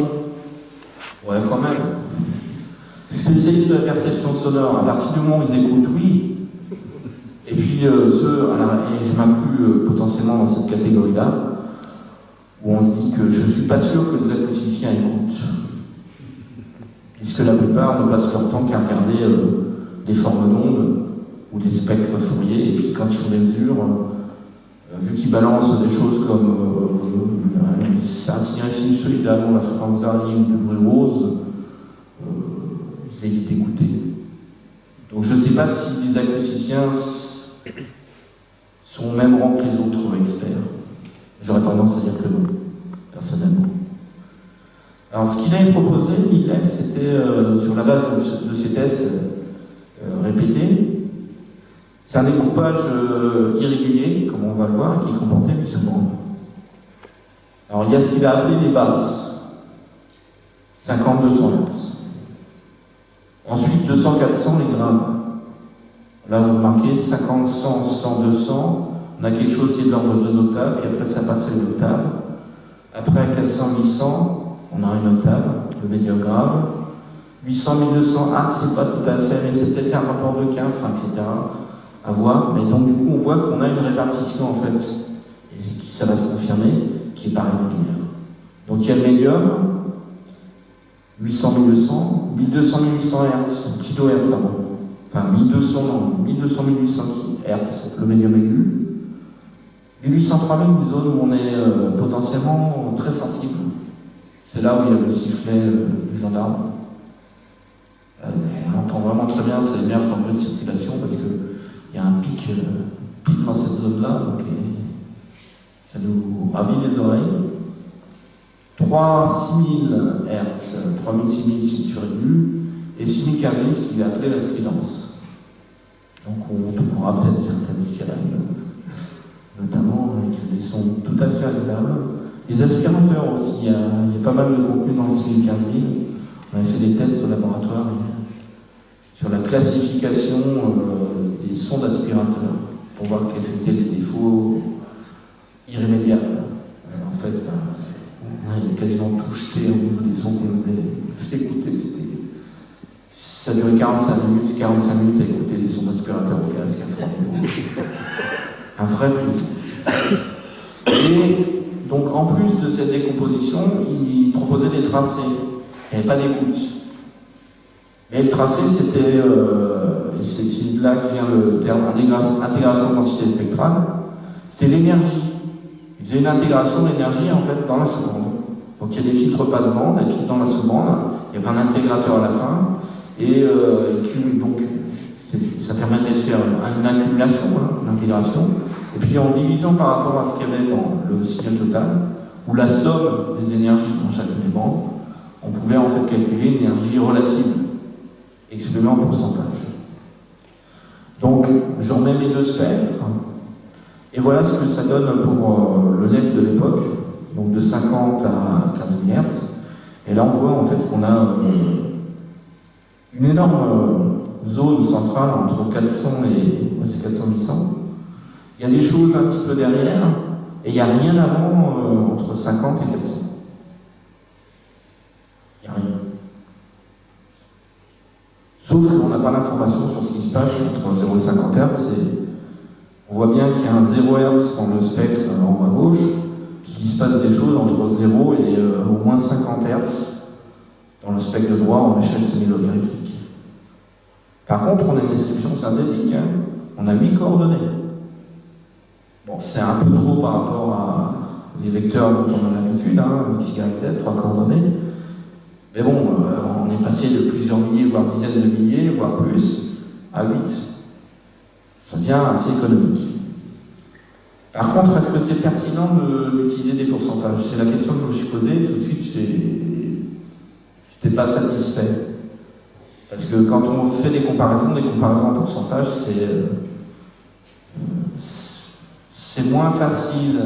ouais, quand même. Spécialistes de la perception sonore, à partir du moment où ils écoutent, oui. Et puis ceux, et je m'inclus potentiellement dans cette catégorie-là, où on se dit que je ne suis pas sûr que les acousticiens écoutent. Puisque la plupart ne passent leur temps qu'à regarder des formes d'ondes ou des spectres de Fourier, et puis quand ils font des mesures, vu qu'ils balancent des choses comme un signal sinusoïdal, la fréquence varie ou du bruit rose, ils évitent d'écouter. Donc je ne sais pas si les acousticiens sont au même rang que les autres experts. J'aurais tendance à dire que non, personnellement. Alors ce qu'il avait proposé, Millet, c'était sur la base de ces tests répétés, c'est un découpage irrégulier, comme on va le voir, qui comportait 8 secondes. Alors il y a ce qu'il a appelé les basses, 50-200 Hz. Ensuite 200-400 les graves. Là vous remarquez 50, 100, 100, 200, on a quelque chose qui est de l'ordre de 2 octaves, puis après ça passe à une octave. Après 400, 800, on a une octave, le médium grave. 800, 1200, c'est pas tout à fait, mais c'est peut-être un rapport de 15, etc. À voir, mais donc du coup on voit qu'on a une répartition en fait, et ça va se confirmer, qui est pas régulière. Donc il y a le médium, 800, 1200, 1200, 1800 Hz, kHz pardon. Enfin 1200, non, 1200, 1800 Hz, le médium aigu. 1800, 3000, une zone où on est potentiellement très sensible. C'est là où il y a le sifflet du gendarme. On entend vraiment très bien, ça émerge dans peu de circulation parce que il y a un pic dans cette zone-là, donc ça nous ravit les oreilles. 6000 Hz, 3000, 6000, c'est sur aigu, et 6000, 15000, ce qu'il a appelé la stridence. Donc on trouvera peut-être certaines sirènes, notamment avec des sons tout à fait agréables. Les aspirateurs aussi, il y a pas mal de contenu dans le 6000, 15000. On a fait des tests au laboratoire sur la classification des sons d'aspirateurs pour voir quels étaient les défauts irrémédiables. En fait, il y a quasiment tout jeté au niveau des sons qu'on nous a fait écouter. Ça durait 45 minutes à écouter des sons d'aspirateurs au casque à fond. Un vrai plaisir. Et donc, en plus de cette décomposition, il proposait des tracés. Il n'y avait pas d'écoute. Mais le tracé, c'était, c'est de là que vient le terme intégration de densité spectrale, c'était l'énergie. Il faisait une intégration d'énergie en fait dans la seconde. Donc il y a des filtres passe-bande, et puis dans la seconde, il y avait un intégrateur à la fin, et donc ça permettait de faire une accumulation, l'intégration, et puis en divisant par rapport à ce qu'il y avait dans le signal total, ou la somme des énergies dans chacune des bandes, on pouvait en fait calculer l'énergie relative, exprimée en pourcentage. Donc, je remets mes deux spectres, et voilà ce que ça donne pour le LEP de l'époque, donc de 50 à 15 000 Hz. Et là, on voit en fait qu'on a une énorme zone centrale entre 400 et 400-800. Il y a des choses un petit peu derrière, et il n'y a rien avant entre 50 et 400. Il n'y a rien. Sauf qu'on n'a pas l'information sur ce qui se passe entre 0 et 50 Hz. On voit bien qu'il y a un 0 Hz dans le spectre en haut à gauche, puis qu'il se passe des choses entre 0 et au moins 50 Hz dans le spectre de droit en échelle semi-logarithmique. Par contre, on a une description synthétique, hein. On a 8 coordonnées. Bon, c'est un peu trop par rapport à les vecteurs dont on a l'habitude, hein, x, y, z, 3 coordonnées. Mais bon, on est passé de plusieurs milliers, voire dizaines de milliers, voire plus, à 8. Ça devient assez économique. Par contre, est-ce que c'est pertinent d'utiliser des pourcentages? C'est la question que je me suis posée. Tout de suite, je n'étais pas satisfait. Parce que quand on fait des comparaisons en pourcentage, c'est moins facile,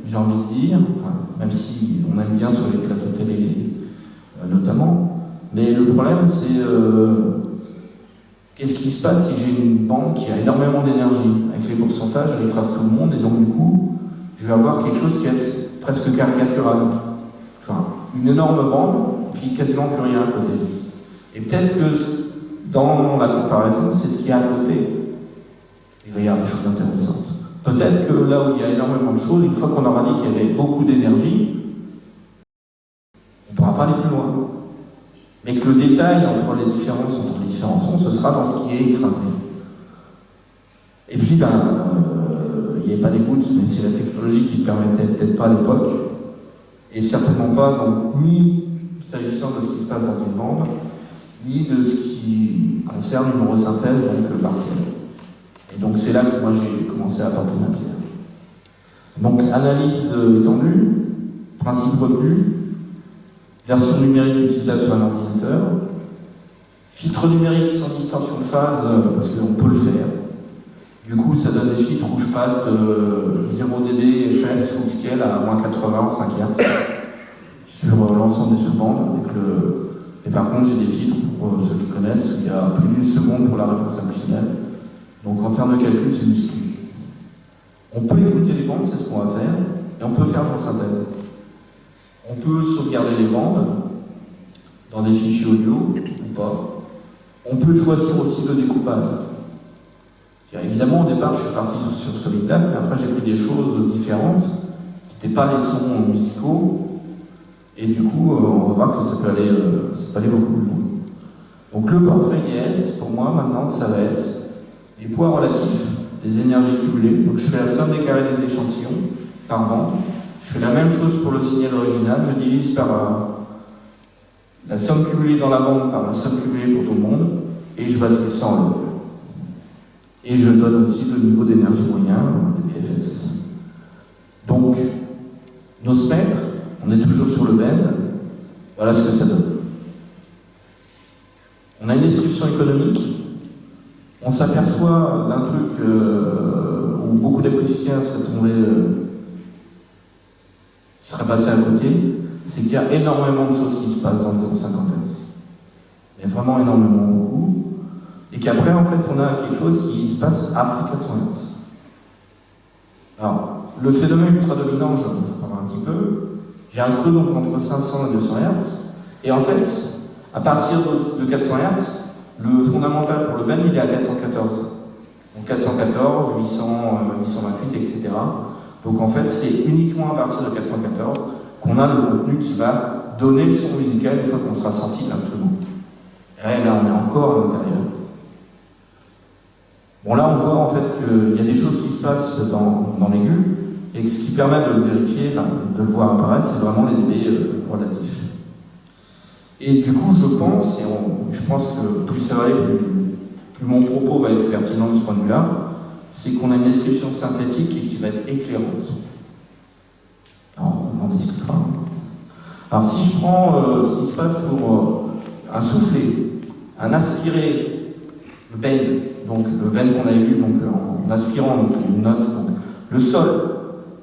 j'ai envie de dire, enfin, même si on aime bien sur les plateaux télé notamment, mais le problème c'est qu'est-ce qui se passe si j'ai une bande qui a énormément d'énergie? Avec les pourcentages, elle écrase tout le monde, et donc du coup, je vais avoir quelque chose qui est presque caricatural. Genre, une énorme bande, puis quasiment plus rien à côté. Et peut-être que dans la comparaison, c'est ce qu'il y a à côté. Il va y avoir des choses intéressantes. Peut-être que là où il y a énormément de choses, une fois qu'on aura dit qu'il y avait beaucoup d'énergie, on ne pourra pas aller plus loin. Mais que le détail entre les différents sons, ce sera dans ce qui est écrasé. Et puis, il n'y avait pas d'écoute, mais c'est la technologie qui ne permettait peut-être pas à l'époque, et certainement pas, donc, ni s'agissant de ce qui se passe dans une bande, ni de ce qui concerne une neurosynthèse, donc partielle. Et donc c'est là que moi j'ai commencé à apporter ma pierre. Donc analyse étendue, principe retenu, version numérique utilisable sur un ordinateur, filtre numérique sans distorsion de phase, parce qu'on peut le faire. Du coup ça donne des filtres où je passe de 0 dB FS full scale à moins 80, 5 Hz sur l'ensemble des sous-bandes avec le. Et par contre, j'ai des filtres, pour ceux qui connaissent, il y a plus d'une seconde pour la réponse hallucinale. Donc en termes de calcul, c'est musclé. On peut écouter les bandes, c'est ce qu'on va faire, et on peut faire de la synthèse. On peut sauvegarder les bandes dans des fichiers audio, ou pas. On peut choisir aussi le découpage. Évidemment, au départ, je suis parti sur SolidLab, mais après j'ai pris des choses différentes, qui n'étaient pas les sons musicaux. Et du coup, on va voir que ça peut aller beaucoup plus loin. Donc le portrait IDS, pour moi, maintenant, ça va être les poids relatifs des énergies cumulées. Donc je fais la somme des carrés des échantillons par bande. Je fais la même chose pour le signal original. Je divise par la somme cumulée dans la bande par la somme cumulée pour tout le monde. Et je bascule ça en log. Et je donne aussi le niveau d'énergie moyen, des BFS. Donc, nos spectres, on est toujours sur le Ben, voilà ce que ça donne. On a une description économique, on s'aperçoit d'un truc où beaucoup d'acousticiens seraient passés à côté, c'est qu'il y a énormément de choses qui se passent dans le 0,50 Hz. Il y a vraiment énormément beaucoup, et qu'après, en fait, on a quelque chose qui se passe après 400 Hz. Alors, le phénomène ultra-dominant, je parle un petit peu. J'ai un creux donc entre 500 et 200 Hz. Et en fait, à partir de 400 Hz, le fondamental pour le Ben, il est à 414. Donc 414, 800, 828, etc. Donc en fait, c'est uniquement à partir de 414 qu'on a le contenu qui va donner le son musical une fois qu'on sera sorti de l'instrument. Et là, on est encore à l'intérieur. Bon, là, on voit en fait qu'il y a des choses qui se passent dans l'aigu. Et ce qui permet de le vérifier, enfin de le voir apparaître, c'est vraiment les dB relatifs. Et du coup, je pense que plus ça va aller, plus mon propos va être pertinent de ce point de vue-là, c'est qu'on a une description synthétique et qui va être éclairante. Alors, on en discutera. Alors si je prends ce qui se passe pour un soufflé, un aspiré, le Ben, donc le Ben qu'on avait vu donc, en aspirant donc, une note, donc, le Sol,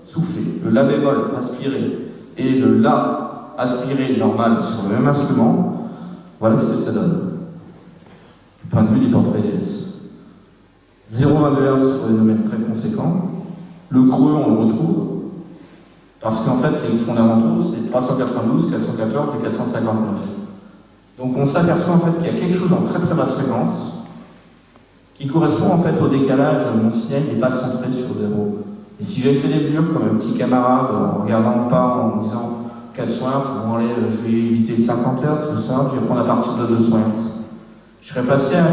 soufflé, le La bémol aspiré et le La aspiré normal sur le même instrument, voilà ce que ça donne. Du point de vue des portraits DS. 0,22 Hz sur des domaines très conséquents. Le creux, on le retrouve, parce qu'en fait, les fondamentaux, c'est 392, 414 et 459. Donc on s'aperçoit en fait qu'il y a quelque chose en très très basse fréquence qui correspond en fait au décalage. Mon signal n'est pas centré sur 0. Et si j'avais fait des mesures comme un petit camarade en regardant pas, en me disant 400 Hz, bon allez, je vais éviter le 50 Hz, le 50, je vais prendre à partir de 200 Hz. Je serais passé à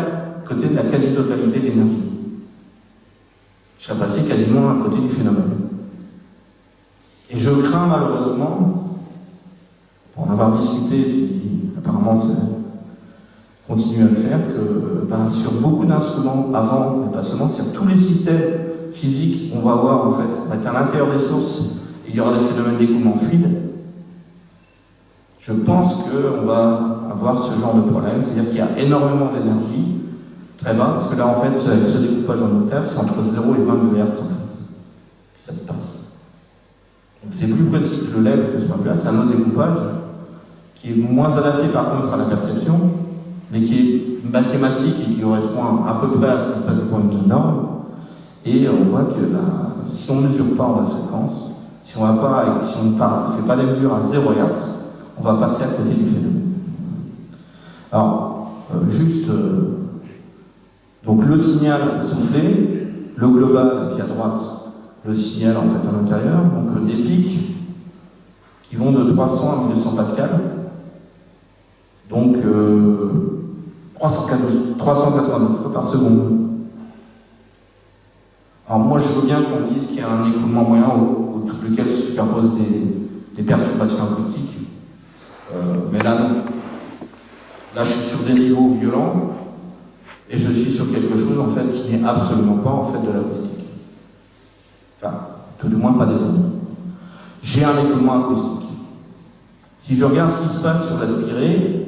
côté de la quasi-totalité de l'énergie. Je serais passé quasiment à côté du phénomène. Et je crains malheureusement, pour en avoir discuté, puis apparemment c'est continue à le faire, que sur beaucoup d'instruments avant, mais pas seulement, c'est-à-dire tous les systèmes physiques, on va voir en fait, à l'intérieur des sources, il y aura des phénomènes d'écoulement fluide. Je pense qu'on va avoir ce genre de problème, c'est-à-dire qu'il y a énormément d'énergie, très bas, parce que là en fait, avec ce découpage en octave, c'est entre 0 et 22 Hz en fait, que ça se passe. Donc c'est plus précis que le LED de ce point de vue-là, c'est un autre découpage, qui est moins adapté par contre à la perception, mais qui est mathématique et qui correspond à peu près à ce qui se passe du point de vue de norme. Et on voit que si on ne mesure pas en basse fréquence, si on ne fait pas des mesures à 0 Hz, on va passer à côté du phénomène. Alors, donc le signal soufflé, le global, et puis à droite, le signal en fait à l'intérieur, donc des pics qui vont de 300 à 1200 pascal. Donc 392 fois par seconde. Alors moi je veux bien qu'on dise qu'il y a un écoulement moyen autour duquel se superposent des perturbations acoustiques. Mais là non. Là je suis sur des niveaux violents et je suis sur quelque chose en fait qui n'est absolument pas en fait de l'acoustique. Enfin, tout du moins pas des ondes. J'ai un écoulement acoustique. Si je regarde ce qui se passe sur l'aspiré,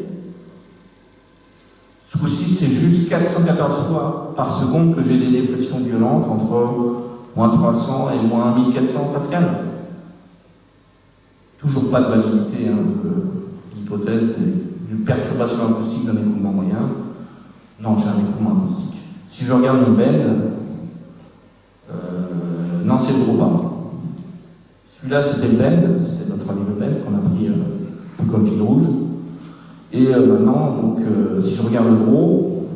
ce coup-ci, c'est juste 414 fois par seconde que j'ai des dépressions violentes entre moins 300 et moins 1400 pascal. Toujours pas de validité de l'hypothèse d'une perturbation acoustique d'un écoulement moyen. Non, j'ai un écoulement acoustique. Si je regarde une bend, non, c'est le gros pardon. Celui-là, c'était le bend, c'était notre ami le bend qu'on a pris un peu comme fil rouge. Et maintenant, donc, si je regarde le gros,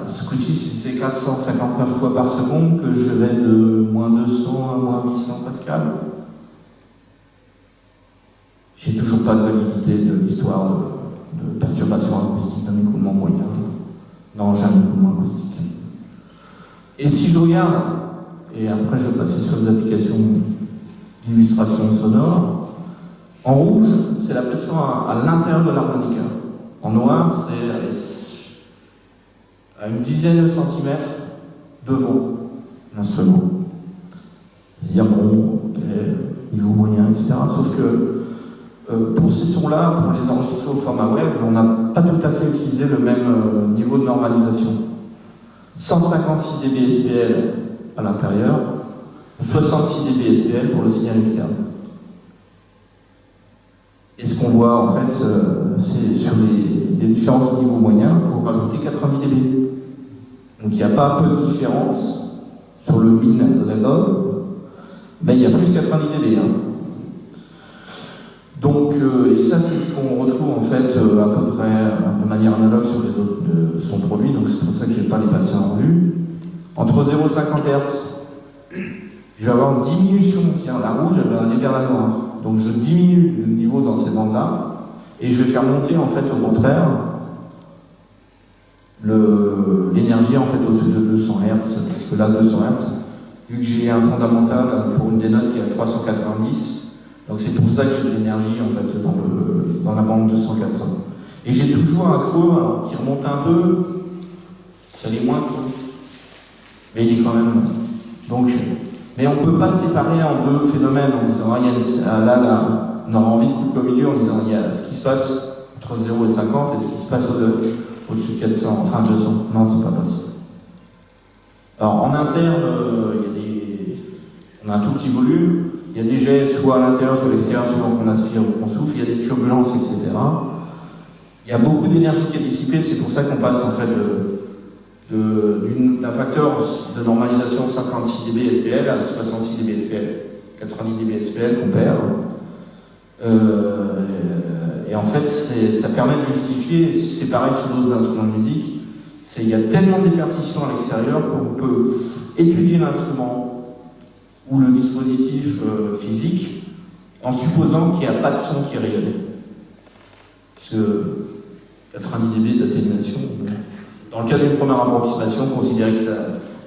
ce coup-ci, c'est 459 fois par seconde que je vais de moins 200 à moins 800 pascal. J'ai toujours pas de validité de l'histoire de perturbation acoustique d'un écoulement moyen. Non, j'ai un écoulement acoustique. Et si je regarde, et après je vais passer sur les applications d'illustration sonore, en rouge, c'est la pression à l'intérieur de l'harmonica. En noir, c'est à une dizaine de centimètres devant l'instrument. C'est-à-dire, bon, niveau moyen, etc. Sauf que pour ces sons-là, pour les enregistrer au format wave, on n'a pas tout à fait utilisé le même niveau de normalisation. 156 dB SPL à l'intérieur, 66 dB SPL pour le signal externe. Et ce qu'on voit en fait, c'est sur les différences au niveau moyen, il faut rajouter 80 dB. Donc il n'y a pas peu de différence sur le min level, mais il y a plus 90 dB. Donc, et ça c'est ce qu'on retrouve en fait à peu près de manière analogue sur les autres sons produits, donc c'est pour ça que je ne vais pas les passer en revue. Entre 0 et 50 Hz, je vais avoir une diminution, c'est-à-dire la rouge elle va aller vers la noire. Donc je diminue le niveau dans ces bandes-là, et je vais faire monter en fait au contraire l'énergie en fait au-dessus de 200 Hz, parce que là 200 Hz, vu que j'ai un fondamental pour une des notes qui est à 390, donc c'est pour ça que j'ai de l'énergie en fait dans la bande 200-400. Et j'ai toujours un creux qui remonte un peu, ça l'est moins creux, mais il est quand même. Donc, mais on ne peut pas séparer en deux phénomènes en disant là, on aura envie de couper au milieu en disant il y a ce qui se passe entre 0 et 50 et ce qui se passe au-dessus de 400, enfin 200. Non, c'est pas possible. Alors en interne, on a un tout petit volume, il y a des jets soit à l'intérieur, soit à l'extérieur, suivant qu'on aspire ou qu'on souffle, il y a des turbulences, etc. Il y a beaucoup d'énergie qui est dissipée, c'est pour ça qu'on passe en fait d'un facteur de normalisation 56 dB SPL à 66 dB SPL, 90 dB SPL qu'on perd. Et en fait, ça permet de justifier, c'est pareil sur d'autres instruments de musique, il y a tellement de répartitions à l'extérieur qu'on peut étudier l'instrument ou le dispositif physique en supposant qu'il n'y a pas de son qui est rayonné. Parce que 90 dB d'atténuation, dans le cas d'une première approximation, considérer que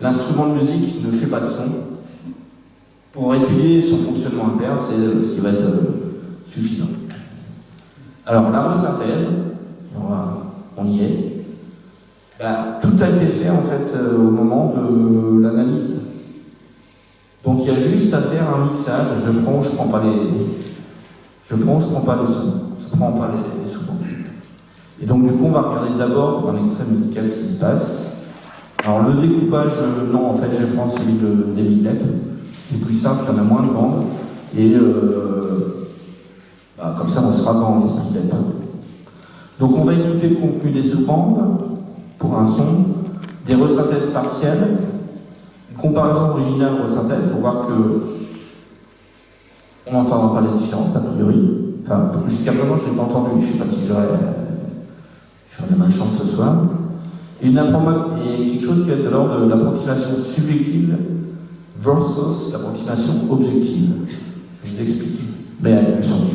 l'instrument de musique ne fait pas de son. Pour étudier son fonctionnement interne, c'est ce qui va être suffisant. Alors, la resynthèse, on y est. Tout a été fait en fait au moment de l'analyse. Donc il y a juste à faire un mixage. Je prends pas les sons, je prends pas les sous-bandes. Et donc du coup on va regarder d'abord pour un extrait musical ce qui se passe. Alors le découpage, non en fait je prends celui de David Lepp. C'est plus simple, il y en a moins de bandes. Et comme ça on sera dans l'esprit de Lepp. Donc on va écouter le contenu des sous-bandes pour un son, des resynthèses partielles, une comparaison originale-resynthèse pour voir que on n'entendra pas les différences a priori. Enfin, jusqu'à présent je n'ai pas entendu, je ne sais pas si j'aurai malchance ce soir. Et quelque chose qui va être de l'ordre de l'approximation subjective versus l'approximation objective. Je vais vous expliquer. Mais allez, le son.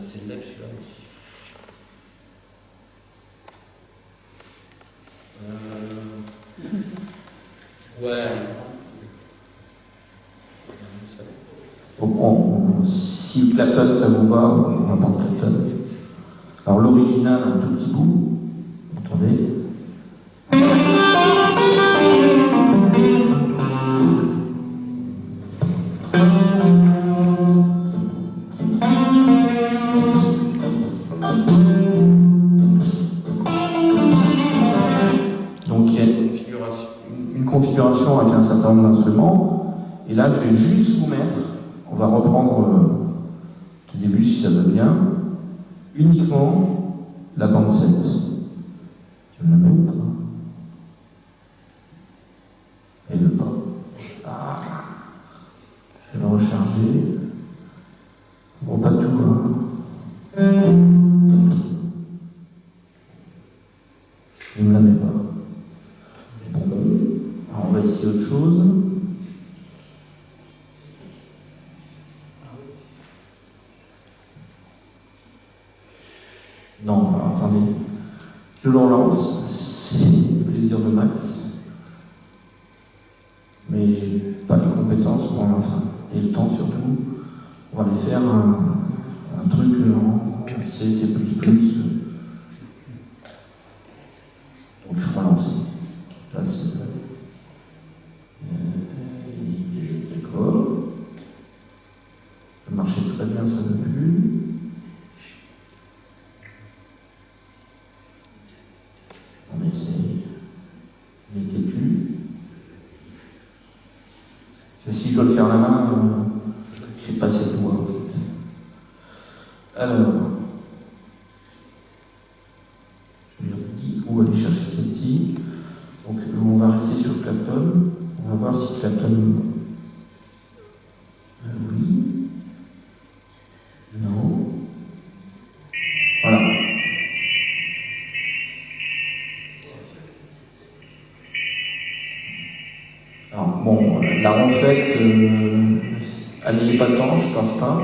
C'est Lepp celui-là aussi. Ouais. Donc si Clapton ça vous va, on va prendre Clapton. Alors l'original, un tout petit bout. Attendez. Donc il y a une configuration avec un certain nombre d'instruments. Et là, je vais juste vous mettre, on va reprendre du début si ça va bien, uniquement la bande 7. Je vais la mettre. Et le pas. Je vais le recharger. Bon, pas tout. Il ne la met pas. Bon, alors on va essayer autre chose. Non, alors, attendez. Je le relance, c'est le plaisir de Max. Mais j'ai pas les compétences pour l'instant. Et le temps surtout. On va aller faire un truc en C++. Donc il faut relancer. Là c'est d'accord. Ça marchait très bien, ça ne veut plus. On essaye. Il est têtu. Si je dois le faire à la main, je n'ai pas assez de doigts en fait. Alors, je lui dis où aller chercher ce petit. Donc on va rester sur Clapton. On va voir si Clapton. Oui. Non. Voilà. Alors bon, la ronflette, elle n'y est pas dedans, je pense pas.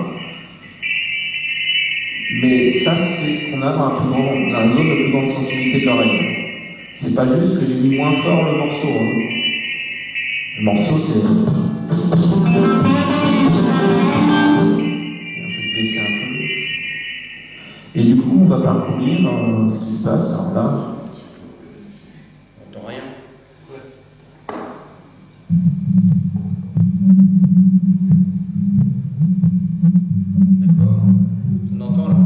Mais ça, c'est ce qu'on a dans la zone de plus grande sensibilité de l'oreille. C'est pas juste que j'ai mis moins fort le morceau. Hein. Le morceau, c'est... Je vais le baisser un peu. Et du coup, on va parcourir ce qui se passe. Alors là... On n'entend rien. D'accord. On entend là.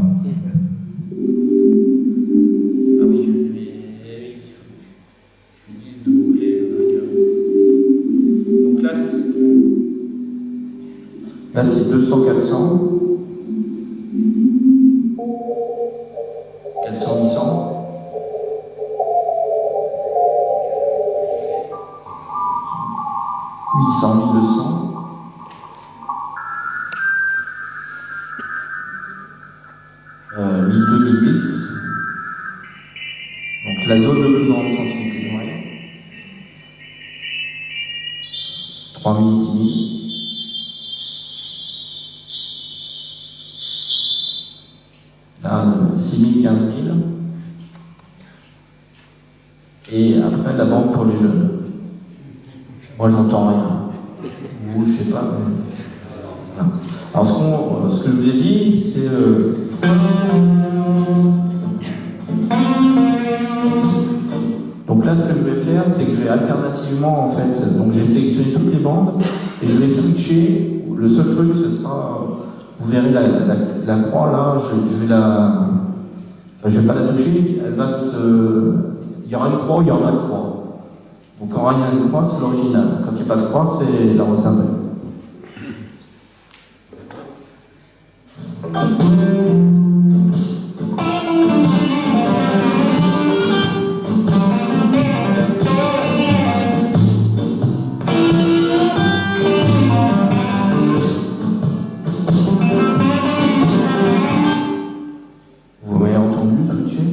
Ah oui, je lui dis de boucler. Donc là, c'est 200-400. 400-800. 1002, 1008. Donc la zone de plus grande sensibilité de l'oreille. 3000, 6000. Là, 6000, 15000. Et après, la bande pour les jeunes. Moi, j'entends rien. Vous, je sais pas. Mais... Voilà. Alors, ce que je vous ai dit, c'est... Donc là, ce que je vais faire, c'est que je vais alternativement, en fait, donc j'ai sélectionné toutes les bandes, et je vais switcher. Le seul truc, ce sera... Vous verrez la croix, là, je vais la... Enfin, je vais pas la toucher, elle va se... Il y aura une croix ou il y aura pas de croix. Donc quand il y a une croix, c'est l'original. Quand il n'y a pas de croix, c'est la resynthèse. Vous m'avez entendu switcher?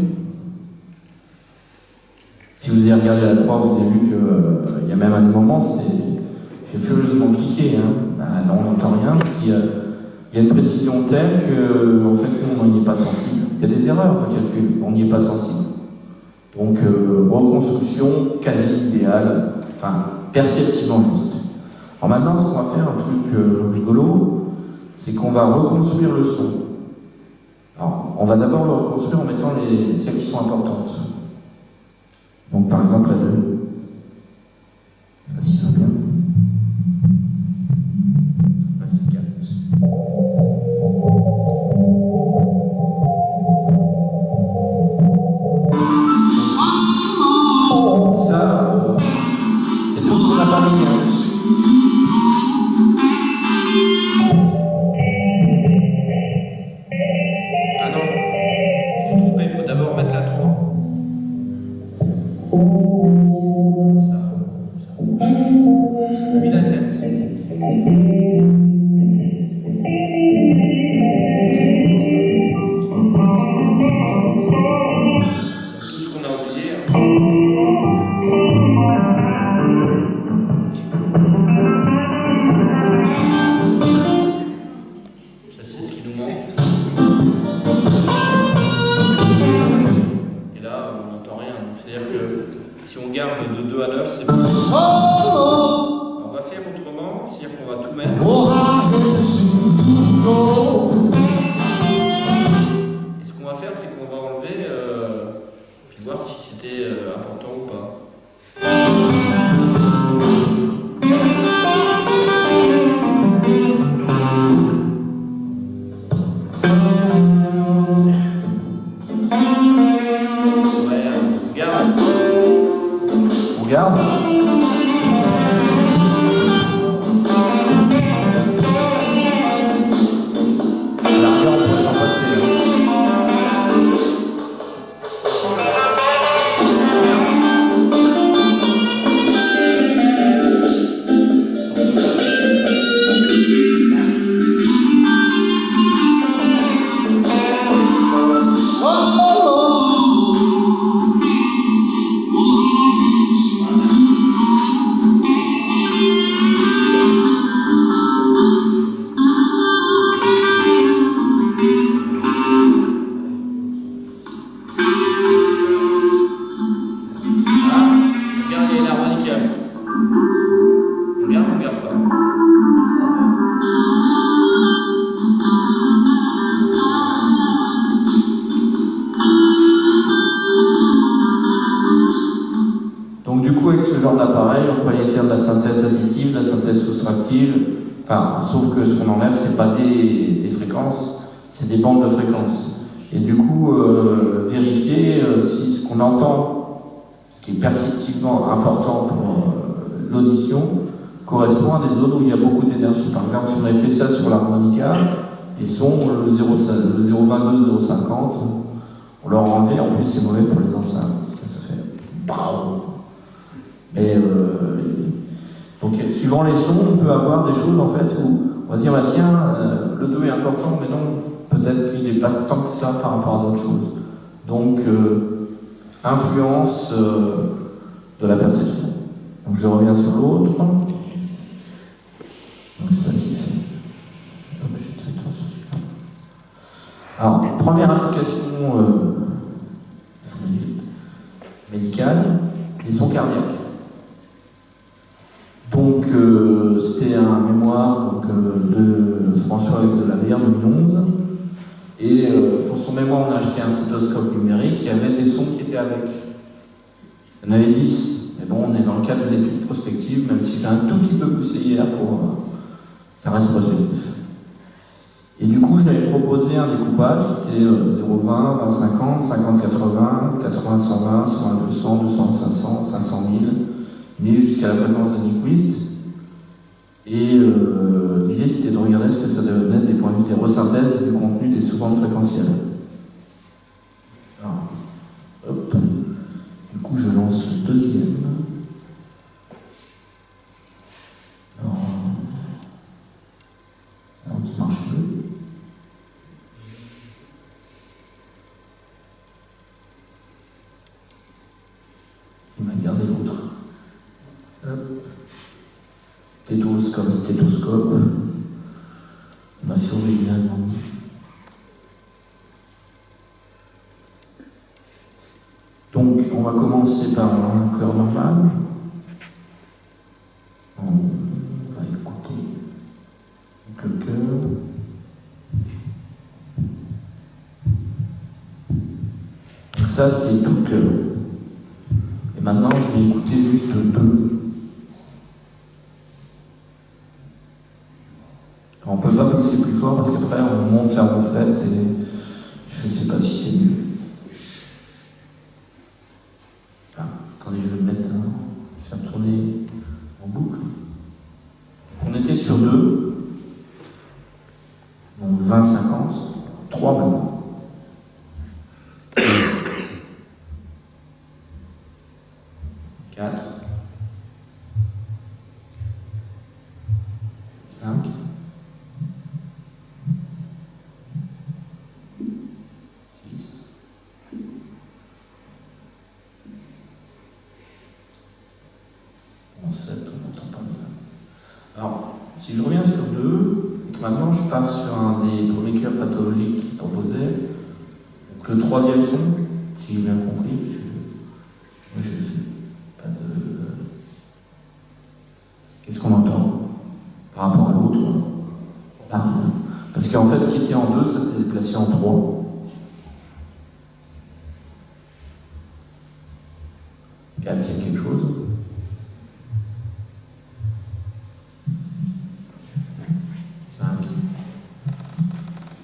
Si vous avez regardé la croix, vous avez vu qu'il y a même un moment, j'ai furieusement cliqué. Non, on n'entend rien, parce qu'il y a une précision telle que, en fait, nous, on n'y est pas sensible. Il y a des erreurs de calcul, on n'y est pas sensible. Donc, reconstruction quasi idéale, enfin, perceptivement juste. Alors maintenant, ce qu'on va faire, un truc rigolo, c'est qu'on va reconstruire le son. Alors, on va d'abord le reconstruire en mettant celles qui sont importantes. Donc par exemple la 2. La 6 va bien. La 6, 4. Ça, c'est tout ce qu'on a parlé. Ah non, je suis trompé, il faut d'abord mettre la 3. Puis la 7. Tout ce qu'on a oublié. Ça, c'est ce qui nous manque. Et là, on n'entend rien. C'est-à-dire que si on garde de 2 à 9, c'est bon. On va faire autrement, c'est-à-dire qu'on va tout mettre. Et ce qu'on va faire, c'est qu'on va enlever, puis voir si c'était important ou pas. Ouais, on garde. On garde. L'arrière, on peut s'en passer. Regarde, il y a une harmonica. On garde pas. Donc du coup, avec ce genre d'appareil, on peut aller faire de la synthèse additive, de la synthèse soustractive. Enfin, sauf que ce qu'on enlève, c'est pas des fréquences, c'est des bandes de fréquences. Et du coup, vérifier si ce qu'on entend, ce qui est perceptivement important pour l'audition, correspond à des zones où il y a beaucoup d'énergie. Par exemple, si on avait fait ça sur l'harmonica, les sons, le 0,22, 0,50, on leur a enlevé, en plus c'est mauvais pour les enceintes, parce que ça fait BAM. Mais donc, suivant les sons, on peut avoir des choses en fait où on va dire, bah, tiens, le 2 est important, mais non, peut-être qu'il n'est pas tant que ça par rapport à d'autres choses. Donc, influence de la perception. Donc je reviens sur l'autre. Donc ça c'est... Alors, première application médicale, les sons cardiaques. Donc c'était un mémoire donc, de François de la Veille en 2011. Et pour son mémoire, on a acheté un stéthoscope numérique, il y avait des sons qui étaient avec. Il y en avait 10. Mais bon, on est dans le cadre de l'étude prospective, même si j'ai un tout petit peu poussé hier pour... ça reste prospectif. Et du coup, j'avais proposé un découpage qui était 0,20, 20-50, 50-80, 80-120, 120-200, 200-500, 500-1000, jusqu'à la fréquence de Nyquist. Et l'idée, c'était de regarder ce que ça donnait des points de vue des resynthèses et du contenu des sous-bandes fréquentielles. Alors, hop. Du coup, je lance le deuxième. Alors, qui marche mieux. Il m'a gardé l'autre. Stétos comme stéthoscope. On a fait originalement. Donc, on va commencer par un cœur normal. On va écouter le cœur. Donc ça, c'est tout le cœur. Et maintenant, je vais écouter juste deux. On ne peut pas pousser plus fort parce qu'après, on monte la ronflette et je ne sais pas si c'est mieux. Attendez, je vais le mettre, faire tourner en boucle. On était sur 2, donc 20-50, 3 maintenant. 4, 5, 6, 7, on n'entend pas bien. Alors, si je reviens sur 2, et que maintenant je passe sur un des premiers cœurs pathologiques qu'il proposait, donc le troisième son, si j'ai bien compris, moi je fais pas de... Qu'est-ce qu'on entend par rapport à l'autre? Là, parce qu'en fait, ce qui était en 2, ça s'est déplacé en 3. 4, il y a quelque chose. 5,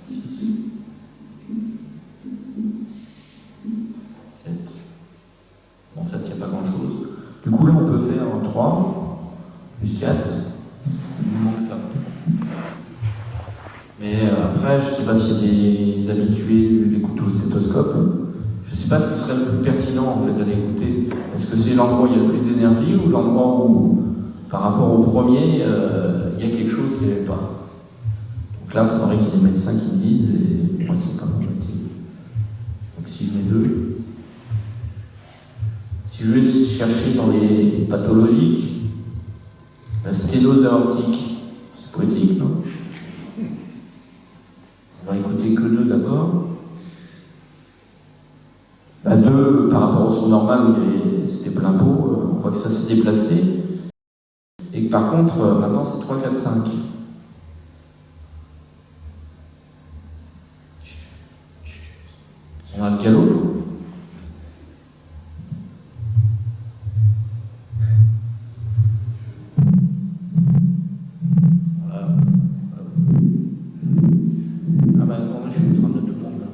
6, 7. Bon, ça ne tient pas grand-chose. Du coup, là, on peut faire 3, plus 4. Il nous manque ça. Mais après, je ne sais pas s'il y a des habitués des couteaux stéthoscope. Je ne sais pas ce qui serait le plus pertinent en fait d'aller écouter. Est-ce que c'est l'endroit où il y a le plus d'énergie ou l'endroit où, par rapport au premier, il y a quelque chose qui n'y avait pas. Donc là, il faudrait qu'il y ait des médecins qui me disent, et moi, c'est pas mon métier. Donc si je mets 2, si je vais chercher dans les pathologiques, la sténose aortique, c'est poétique, non? On va écouter que 2 d'abord. 2 par rapport au son normal où c'était plein pot, on voit que ça s'est déplacé. Et que par contre, maintenant c'est 3, 4, 5. On a le galop. Voilà. Ah bah non, je suis en train de tout le monde là.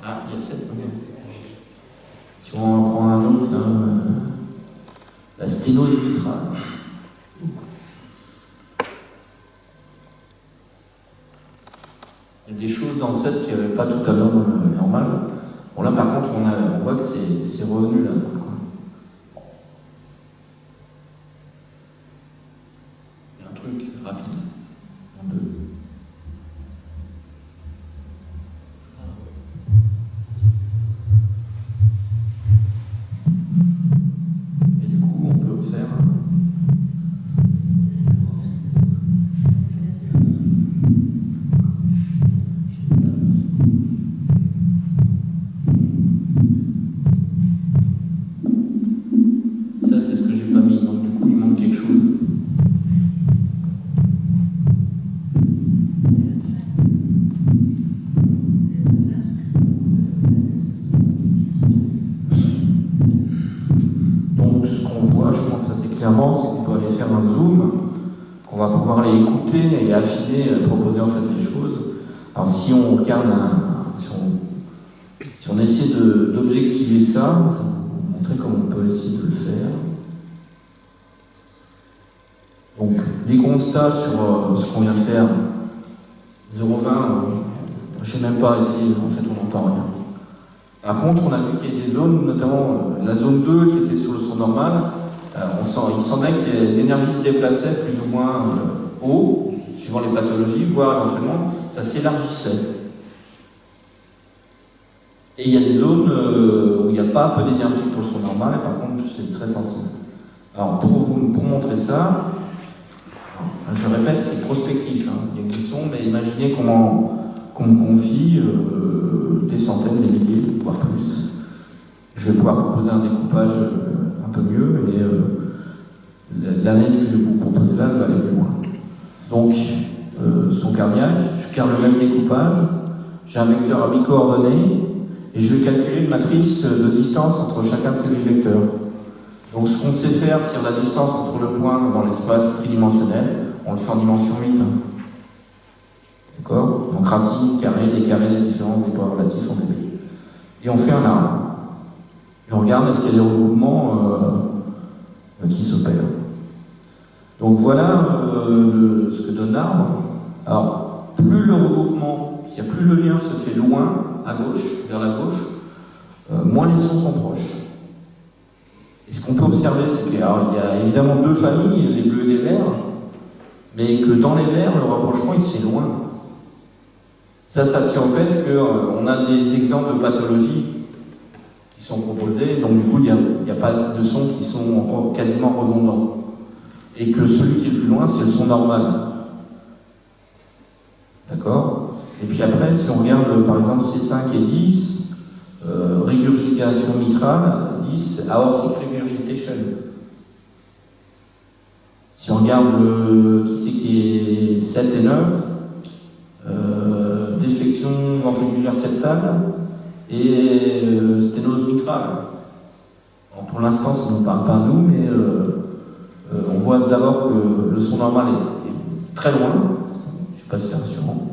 Ah, il y a 7 maintenant. Si on en prend un autre, là, la sténose mitrale. Il y a des choses dans le 7 qu'il n'y avait pas tout à l'heure dans le normal. Bon là par contre on voit que c'est revenu là dans le coin. Il y a un truc rapide. En deux. Et du coup, on peut faire. Ça, c'est ce que j'ai pas mis, donc du coup, il manque quelque chose. Donc, ce qu'on voit, je pense assez clairement, c'est qu'on peut aller faire un zoom, qu'on va pouvoir aller écouter et affiner, proposer en fait des choses. Alors, si on regarde si on essaie d'objectiver ça, je vais vous montrer comment on peut essayer de le faire. Donc, les constats sur ce qu'on vient de faire, 0,20, je ne sais même pas essayer, en fait on n'entend rien. Par contre, on a vu qu'il y a des zones, notamment la zone 2 qui était sur le son normal, il semblait que l'énergie se déplaçait plus ou moins haut, suivant les pathologies, voire éventuellement ça s'élargissait. Et il y a des zones où il n'y a pas un peu d'énergie pour le son normal, et par contre c'est très sensible. Alors pour montrer ça, je répète, c'est prospectif, hein. Il y a des sons, mais imaginez qu'on me confie des centaines, des milliers, voire plus. Je vais pouvoir proposer un découpage un peu mieux, mais l'analyse que je vais vous proposer là, elle va aller plus loin. Donc, son cardiaque, je garde le même découpage, j'ai un vecteur à 8 coordonnées, et je vais calculer une matrice de distance entre chacun de ces 8 vecteurs. Donc, ce qu'on sait faire sur la distance entre le point dans l'espace tridimensionnel, on le fait en dimension 8. D'accord? Donc racine, carré, décarré, les différences des poids relatifs en dB. Et on fait un arbre. Et on regarde est-ce qu'il y a des regroupements qui s'opèrent. Donc voilà ce que donne l'arbre. Alors, plus le regroupement, plus le lien se fait loin, à gauche, vers la gauche, moins les sons sont proches. Et ce qu'on peut observer, c'est qu'il y a évidemment deux familles, les bleus et les verts, mais que dans les verts, le rapprochement, il se fait loin. Ça tient au fait qu'on a des exemples de pathologies qui sont proposés, donc du coup, il n'y a pas de sons qui sont quasiment redondants. Et que celui qui est le plus loin, c'est le son normal. D'accord? Et puis après, si on regarde par exemple C5 et 10, régurgitation mitrale, 10, aortic regurgitation. Si on regarde qui est 7 et 9, défection ventriculaire septale et sténose mitrale. Alors pour l'instant, ça ne nous parle pas à nous, mais on voit d'abord que le son normal est très loin, je ne suis pas si rassurant,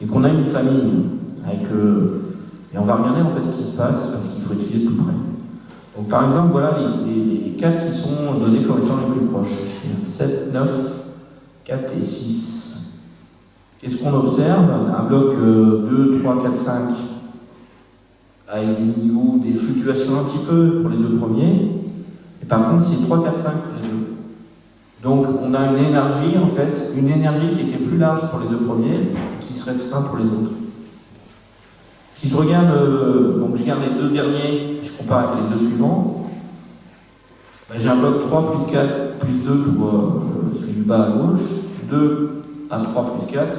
et qu'on a une famille avec... et on va regarder en fait ce qui se passe parce qu'il faut étudier de plus près. Donc par exemple, voilà les 4 qui sont donnés comme étant les plus proches. C'est 7, 9, 4 et 6. Qu'est-ce qu'on observe? Un bloc 2, 3, 4, 5 avec des niveaux, des fluctuations un petit peu pour les deux premiers. Et par contre, c'est 3, 4, 5 pour les deux. Donc on a une énergie, en fait, une énergie qui était plus large pour les deux premiers et qui se restreint pour les autres. Si je regarde, donc je garde les deux derniers, je compare avec les deux suivants, ben j'ai un bloc 3 plus 4 plus 2 pour celui du bas à gauche, 2 à 3 plus 4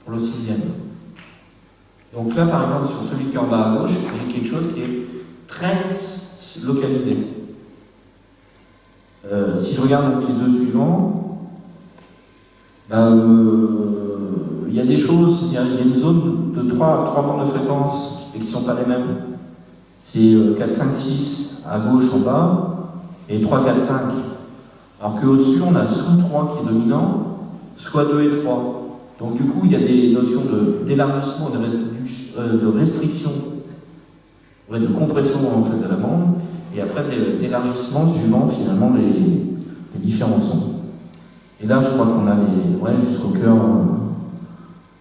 pour le sixième. Donc là, par exemple, sur celui qui est en bas à gauche, j'ai quelque chose qui est très localisé. Si je regarde donc les deux suivants, il y a des choses, il y a une zone de 3 bandes de fréquence et qui ne sont pas les mêmes. C'est 4, 5, 6 à gauche en bas et 3, 4, 5. Alors qu'au-dessus, on a soit 3 qui est dominant, soit 2 et 3. Donc du coup, il y a des notions d'élargissement, de restriction, de compression en fait de la bande, et après d'élargissement suivant finalement les différents sons. Et là, je crois qu'on a jusqu'au cœur.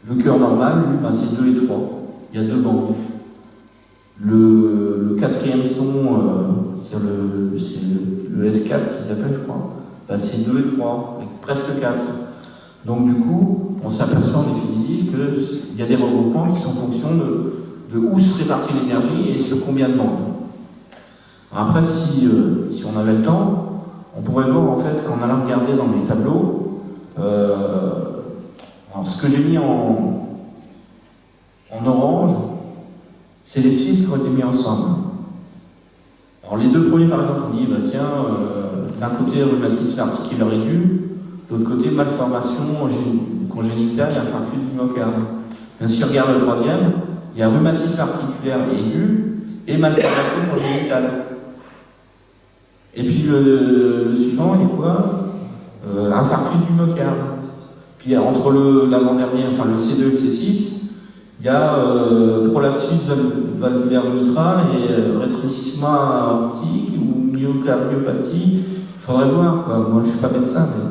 Le cœur normal, lui, c'est 2 et 3. Il y a 2 bandes. Le quatrième son, c'est le S4 qu'ils appellent, je crois, c'est 2 et 3, avec presque 4. Donc du coup, on s'aperçoit en définitive qu'il y a des regroupements qui sont en fonction de où se répartit l'énergie et sur combien de bandes. Après, si on avait le temps, on pourrait voir en fait qu'en allant regarder dans les tableaux, alors ce que j'ai mis en orange, c'est les 6 qui ont été mis ensemble. Alors les deux premiers, par exemple, on dit, bah, tiens, d'un côté rhumatisme articulaire aigu, de l'autre côté malformation congénitale et infarctus du myocarde. Mais si on regarde le troisième, il y a rhumatisme articulaire aigu et malformation congénitale. Et puis le suivant, il est quoi? Infarctus du myocarde. Puis entre l'avant-dernier, enfin le C2 et le C6, il y a prolapsus valvulaire mitral et rétrécissement aortique ou myocardiopathie. Il faudrait voir, quoi. Moi je ne suis pas médecin, mais...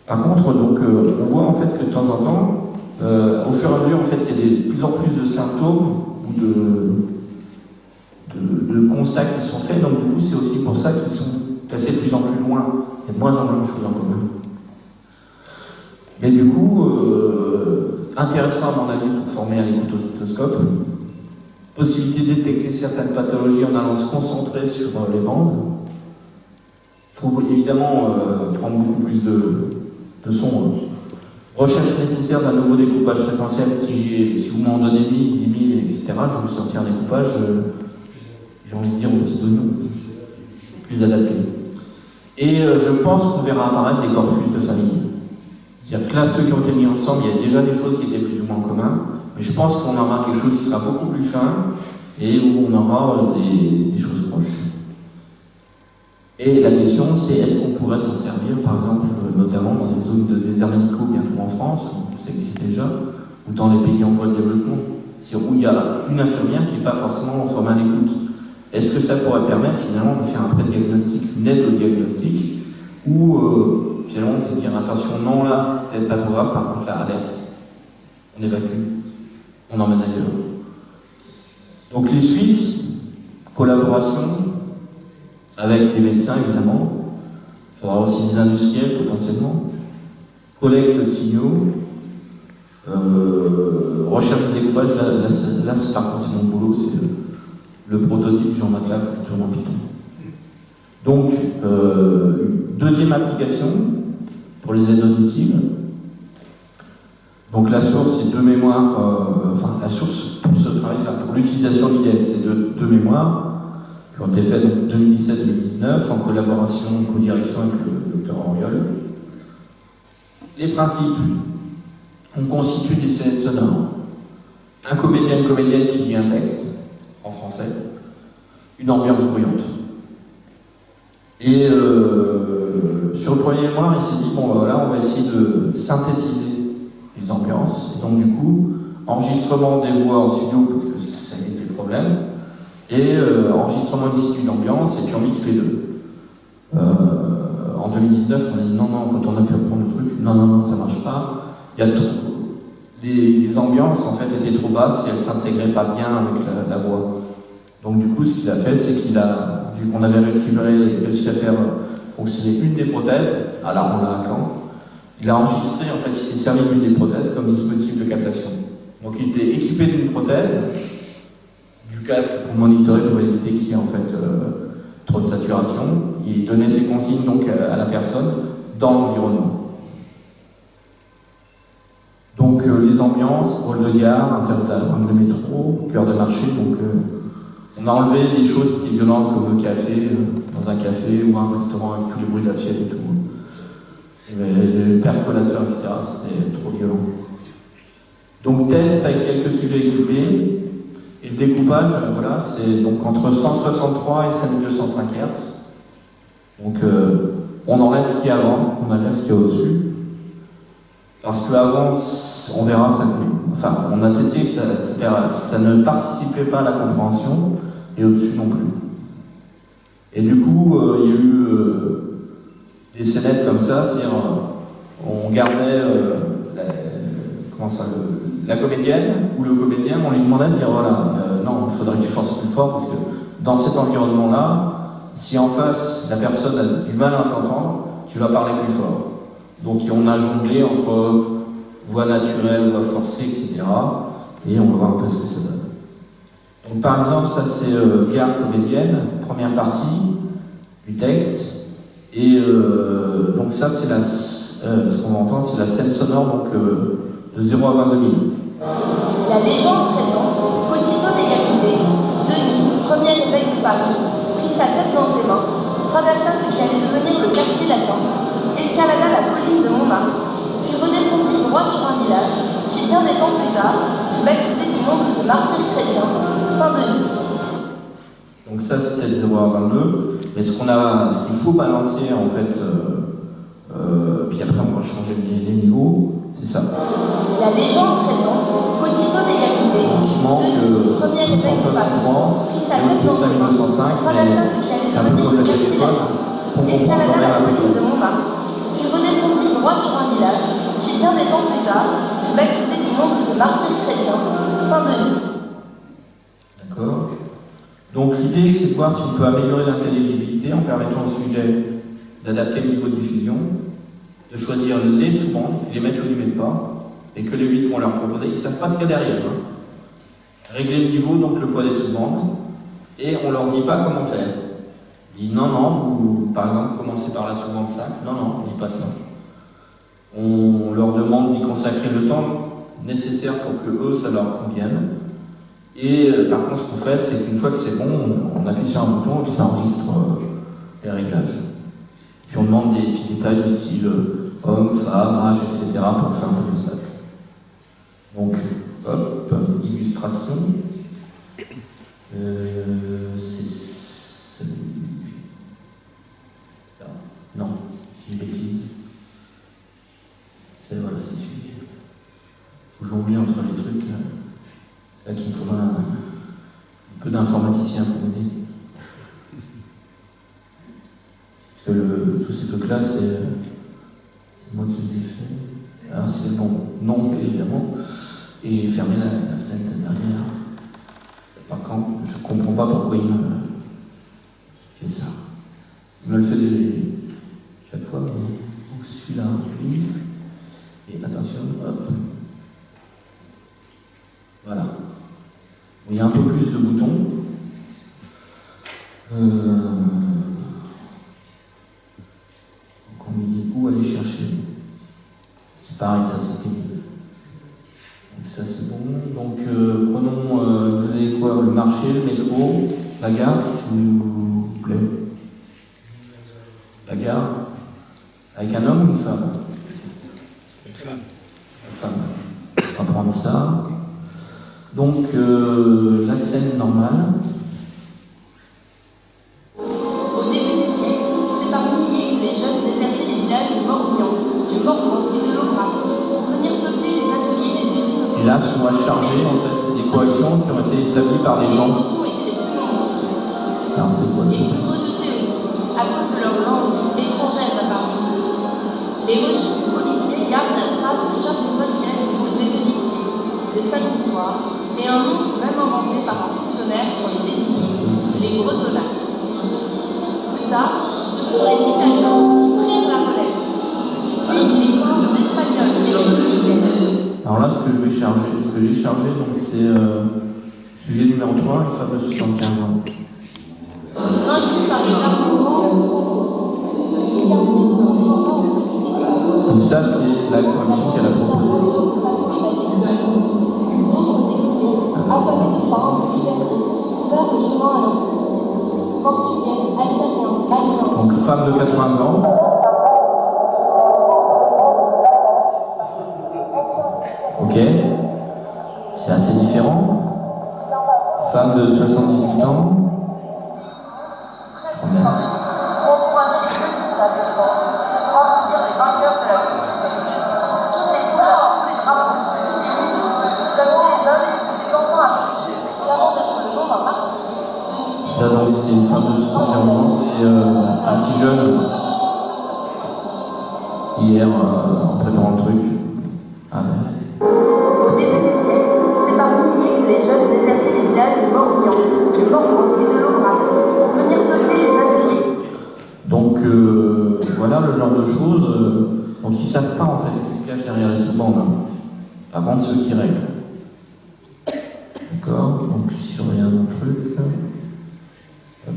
Par contre, donc, on voit en fait que de temps en temps, au fur et à mesure, en fait, il y a de plus en plus de symptômes ou de constats qui sont faits, donc du coup, c'est aussi pour ça qu'ils sont placés de plus en plus loin. Il y a de moins en moins de choses en commun. Mais du coup, intéressant à mon avis pour former un écoutostéthoscope, possibilité de détecter certaines pathologies en allant se concentrer sur les bandes. Il faut évidemment prendre beaucoup plus de son. Recherche nécessaire d'un nouveau découpage fréquentiel. Si vous m'en donnez 1000, 10 000, etc., je vais vous sortir un découpage, j'ai envie de dire, aux petits oignons, plus adapté. Et je pense qu'on verra apparaître des corpus de famille. C'est-à-dire que là, ceux qui ont été mis ensemble, il y a déjà des choses qui étaient plus ou moins en commun, mais je pense qu'on aura quelque chose qui sera beaucoup plus fin et où on aura des choses proches. Et la question, c'est est-ce qu'on pourrait s'en servir, par exemple, notamment dans les zones de déserts médicaux bientôt en France, où ça existe déjà, ou dans les pays en voie de développement, où il y a une infirmière qui n'est pas forcément formée à l'écoute. Est-ce que ça pourrait permettre finalement de faire un pré-diagnostic, une aide au diagnostic, ou finalement de dire attention, non là, peut-être pas trop grave, par contre là, alerte, on évacue, on emmène ailleurs. Donc les suites, collaboration, avec des médecins évidemment, il faudra aussi des industriels potentiellement, collecte de signaux, recherche de découpage, là c'est par contre c'est mon boulot, c'est le prototype Jean MATLAB qui tourne en Python. Donc, deuxième application pour les aides auditives. Donc la source c'est deux mémoires, la source pour ce travail-là, pour l'utilisation de l'IDS, c'est deux mémoires qui ont été faites en 2017-2019 en collaboration, en co-direction avec le docteur Auriol. Les principes, on constitue des scènes sonores. Un comédien, une comédienne qui lit un texte en français, une ambiance bruyante. Et sur le premier mémoire, il s'est dit, bon voilà, on va essayer de synthétiser les ambiances. Et donc du coup, enregistrement des voix en studio, parce que ça a été le problème, et enregistrement in situ d'ambiance, et puis on mixe les deux. En 2019, on a dit non, quand on a pu reprendre le truc, non, ça marche pas. Il y a trop... les ambiances en fait étaient trop basses et elles s'intégraient pas bien avec la voix. Donc du coup, ce qu'il a fait, c'est qu'il a, vu qu'on avait réussi à faire fonctionner une des prothèses, alors on l'a à Caen, il a enregistré, en fait, il s'est servi d'une des prothèses comme dispositif de captation. Donc il était équipé d'une prothèse, du casque pour monitorer, pour éviter qu'il y ait en fait trop de saturation. Il donnait ses consignes donc à la personne dans l'environnement. Donc les ambiances, hall de gare, interdiagramme de métro, cœur de marché, donc on a enlevé des choses qui étaient violentes comme le café, dans un café ou un restaurant avec tous les bruits d'assiette et tout. Les percolateurs, etc., c'était trop violent. Donc test avec quelques sujets équipés. Et le découpage, voilà, c'est donc entre 163 et 5205 Hz. Donc on enlève ce qu'il y a avant, on enlève ce qu'il y a au-dessus. Parce qu'avant, on verra, on a testé que ça ne participait pas à la compréhension, et au-dessus non plus. Et du coup, il y a eu des scénettes comme ça, c'est-à-dire on gardait la comédienne ou le comédien, on lui demandait de dire voilà, non, il faudrait que tu forces plus fort parce que dans cet environnement-là, si en face la personne a du mal à t'entendre, tu vas parler plus fort. Donc on a jonglé entre voix naturelle, voix forcée, etc. Et on va voir un peu ce que ça donne. Donc par exemple, ça c'est Gare comédienne, première partie du texte. Et donc ça c'est ce qu'on va entendre, c'est la scène sonore donc, de 0 à 22 000. La légende prétend qu'aussitôt décapité, Denis, premier évêque de Paris, prit sa tête dans ses mains, traversa ce qui allait devenir le quartier latin, escalada la colline de Montmartre, puis redescendit droit sur un village qui, bien des temps plus tard, fut baptisé du nom de ce martyr chrétien, Saint-Denis. Donc ça c'était le 0 à 22. Mais ce qu'il faut balancer en fait, puis après on va changer les niveaux, c'est ça. La légende prétend qu'aussitôt décapité, donc il manque 663 et au-dessus de 5205, mais c'est un peu comme le téléphone, on comprend quand même un peu tout. Il redescendit droit sur un village qui, bien des temps plus tard, fut baptisé du nom de ce martyr chrétien, Saint-Denis. D'accord. Donc l'idée c'est de voir si on peut améliorer l'intelligibilité en permettant au sujet d'adapter le niveau de diffusion, de choisir les sous-bandes, ils les mettent ou ils ne les mettent pas, et que les 8 qu'on leur proposait, ils ne savent pas ce qu'il y a derrière. Régler le niveau, donc le poids des sous-bandes, et on ne leur dit pas comment faire. On dit non, vous, par exemple, commencez par la sous-bande 5, non, on ne dit pas ça. On leur demande d'y consacrer le temps nécessaire pour que eux, ça leur convienne. Et par contre, ce qu'on fait, c'est qu'une fois que c'est bon, on appuie sur un bouton et puis ça enregistre les réglages. Puis on demande des petits détails du style homme, femme, âge, etc. pour faire un peu de stats. Donc, hop, illustration. C'est celui-là. Non, c'est une bêtise. C'est celui-là. Il faut jongler entre les trucs. C'est là qu'il me faudra un peu d'informaticien pour m'aider. Parce que tous ces trucs-là, c'est moi qui les ai fait. Alors c'est bon, non, évidemment. Et j'ai fermé la fenêtre derrière. Par contre, je ne comprends pas pourquoi il me fait ça. Il me le fait chaque fois, mais donc celui-là, lui. Et attention, hop. Voilà. Il y a un peu plus de boutons. Donc on me dit où aller chercher. C'est pareil, ça c'est pénible. Donc ça c'est bon. Donc prenons, vous avez quoi? Le marché, le métro, la gare, s'il vous plaît. La gare. Avec un homme ou une femme? Une femme. Une femme. On va prendre ça. Donc, la scène normale. Au début du siècle, c'est parmi les jeunes désertés les villages du Morbihan, du Morvan et de l'Aubrac pour venir peupler les ateliers des usines. Et là, ce qu'on va charger, en fait, c'est des corrections qui ont été établies par les gens. Alors, c'est quoi le truc? À cause de leur langue étrangère à Paris. Les registres policiers gardent la trace de chaque quotidienne des délictés, de samedi soir, et un nom même inventé par un fonctionnaire pour les délictés, les bretonnats. Plus tard, ce sont les Italiens qui prirent la relève. Les formes espagnoles et les. Alors là, ce que j'ai chargé, donc c'est sujet numéro 3, une femme de 75 ans. Vaincu par les arguments. Donc ça, c'est la correction qu'elle a proposée. Affamés de faim, de liberté, vers le chemin à l'enfant. Portugais, alsacien, allemand. Donc femme de 80 ans. Ok. C'est assez différent. Femme de 78 ans. Très bien. Encourager les jeunes qui savent le vent, grandir les vainqueurs de la vie. Toutes les couleurs, tous les drapeaux, toutes les luttes, comme les hommes et les enfants à marcher, avant d'être le nom d'un marché. Ça, donc, c'était une femme de 71 ans et un petit jeune hier en préparant le truc. Ah ouais. Au début du siècle, c'est parmi les jeunes désertés des villages du Morbihan, du Morvan et de l'Aubrac pour venir peupler les ateliers. Donc voilà le genre de choses. Donc Donc ils ne savent pas en fait ce qui se cache derrière les sous-bandes. Par contre, ceux qui règlent. D'accord? Donc si je regarde un truc. Hop.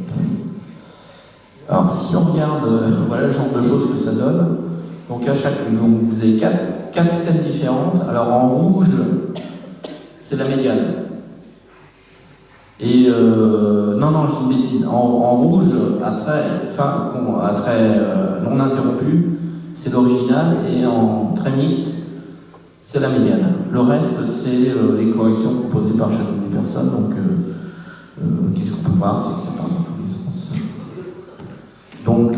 Alors si on regarde, voilà le genre de choses que ça donne. Donc à chaque, donc vous avez quatre scènes différentes. Alors en rouge, c'est la médiane. Et non, je dis une bêtise. En rouge, à trait non interrompu, c'est l'original, et en trait mixte, c'est la médiane. Le reste, c'est les corrections proposées par chacune des personnes. Donc, qu'est-ce qu'on peut voir? C'est que ça part dans tous les sens. Donc,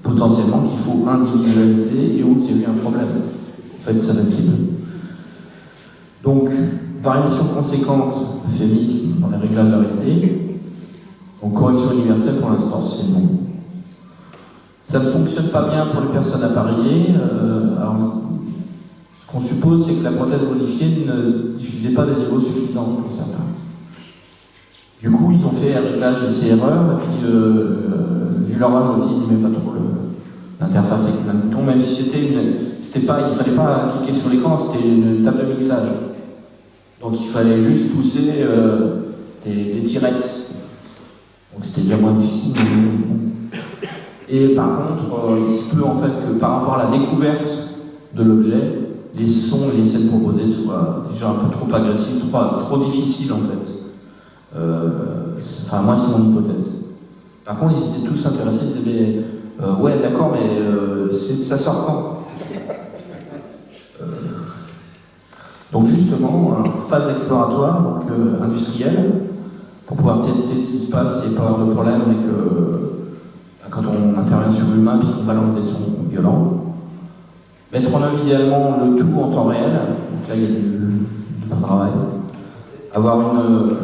potentiellement qu'il faut individualiser et où il y a eu un problème. En fait, ça va être les deux. Donc, variation conséquente, euphémisme dans les réglages arrêtés. Donc, correction universelle pour l'instant, c'est non. Ça ne fonctionne pas bien pour les personnes appareillées. Alors, ce qu'on suppose, c'est que la prothèse modifiée ne diffusait pas des niveaux suffisants pour certains. Du coup, ils ont fait un réglage essai-erreur, et puis, vu leur âge aussi, ils n'aimaient pas trop l'interface avec plein de boutons, même si il ne fallait pas cliquer sur l'écran, c'était une table de mixage. Donc il fallait juste pousser des tirettes. Donc c'était déjà moins difficile. Et par contre, il se peut en fait que par rapport à la découverte de l'objet, les sons et les scènes proposées soient déjà un peu trop agressifs, trop difficiles en fait. Enfin, moi c'est mon hypothèse. Par contre, ils étaient tous intéressés, ils disaient ouais d'accord, mais ça sort quand? Donc justement, phase exploratoire, donc industrielle, pour pouvoir tester ce qui se passe et pas avoir de problème avec quand on intervient sur l'humain puis qu'on balance des sons violents. Mettre en œuvre idéalement le tout en temps réel, donc là il y a du travail. Avoir une...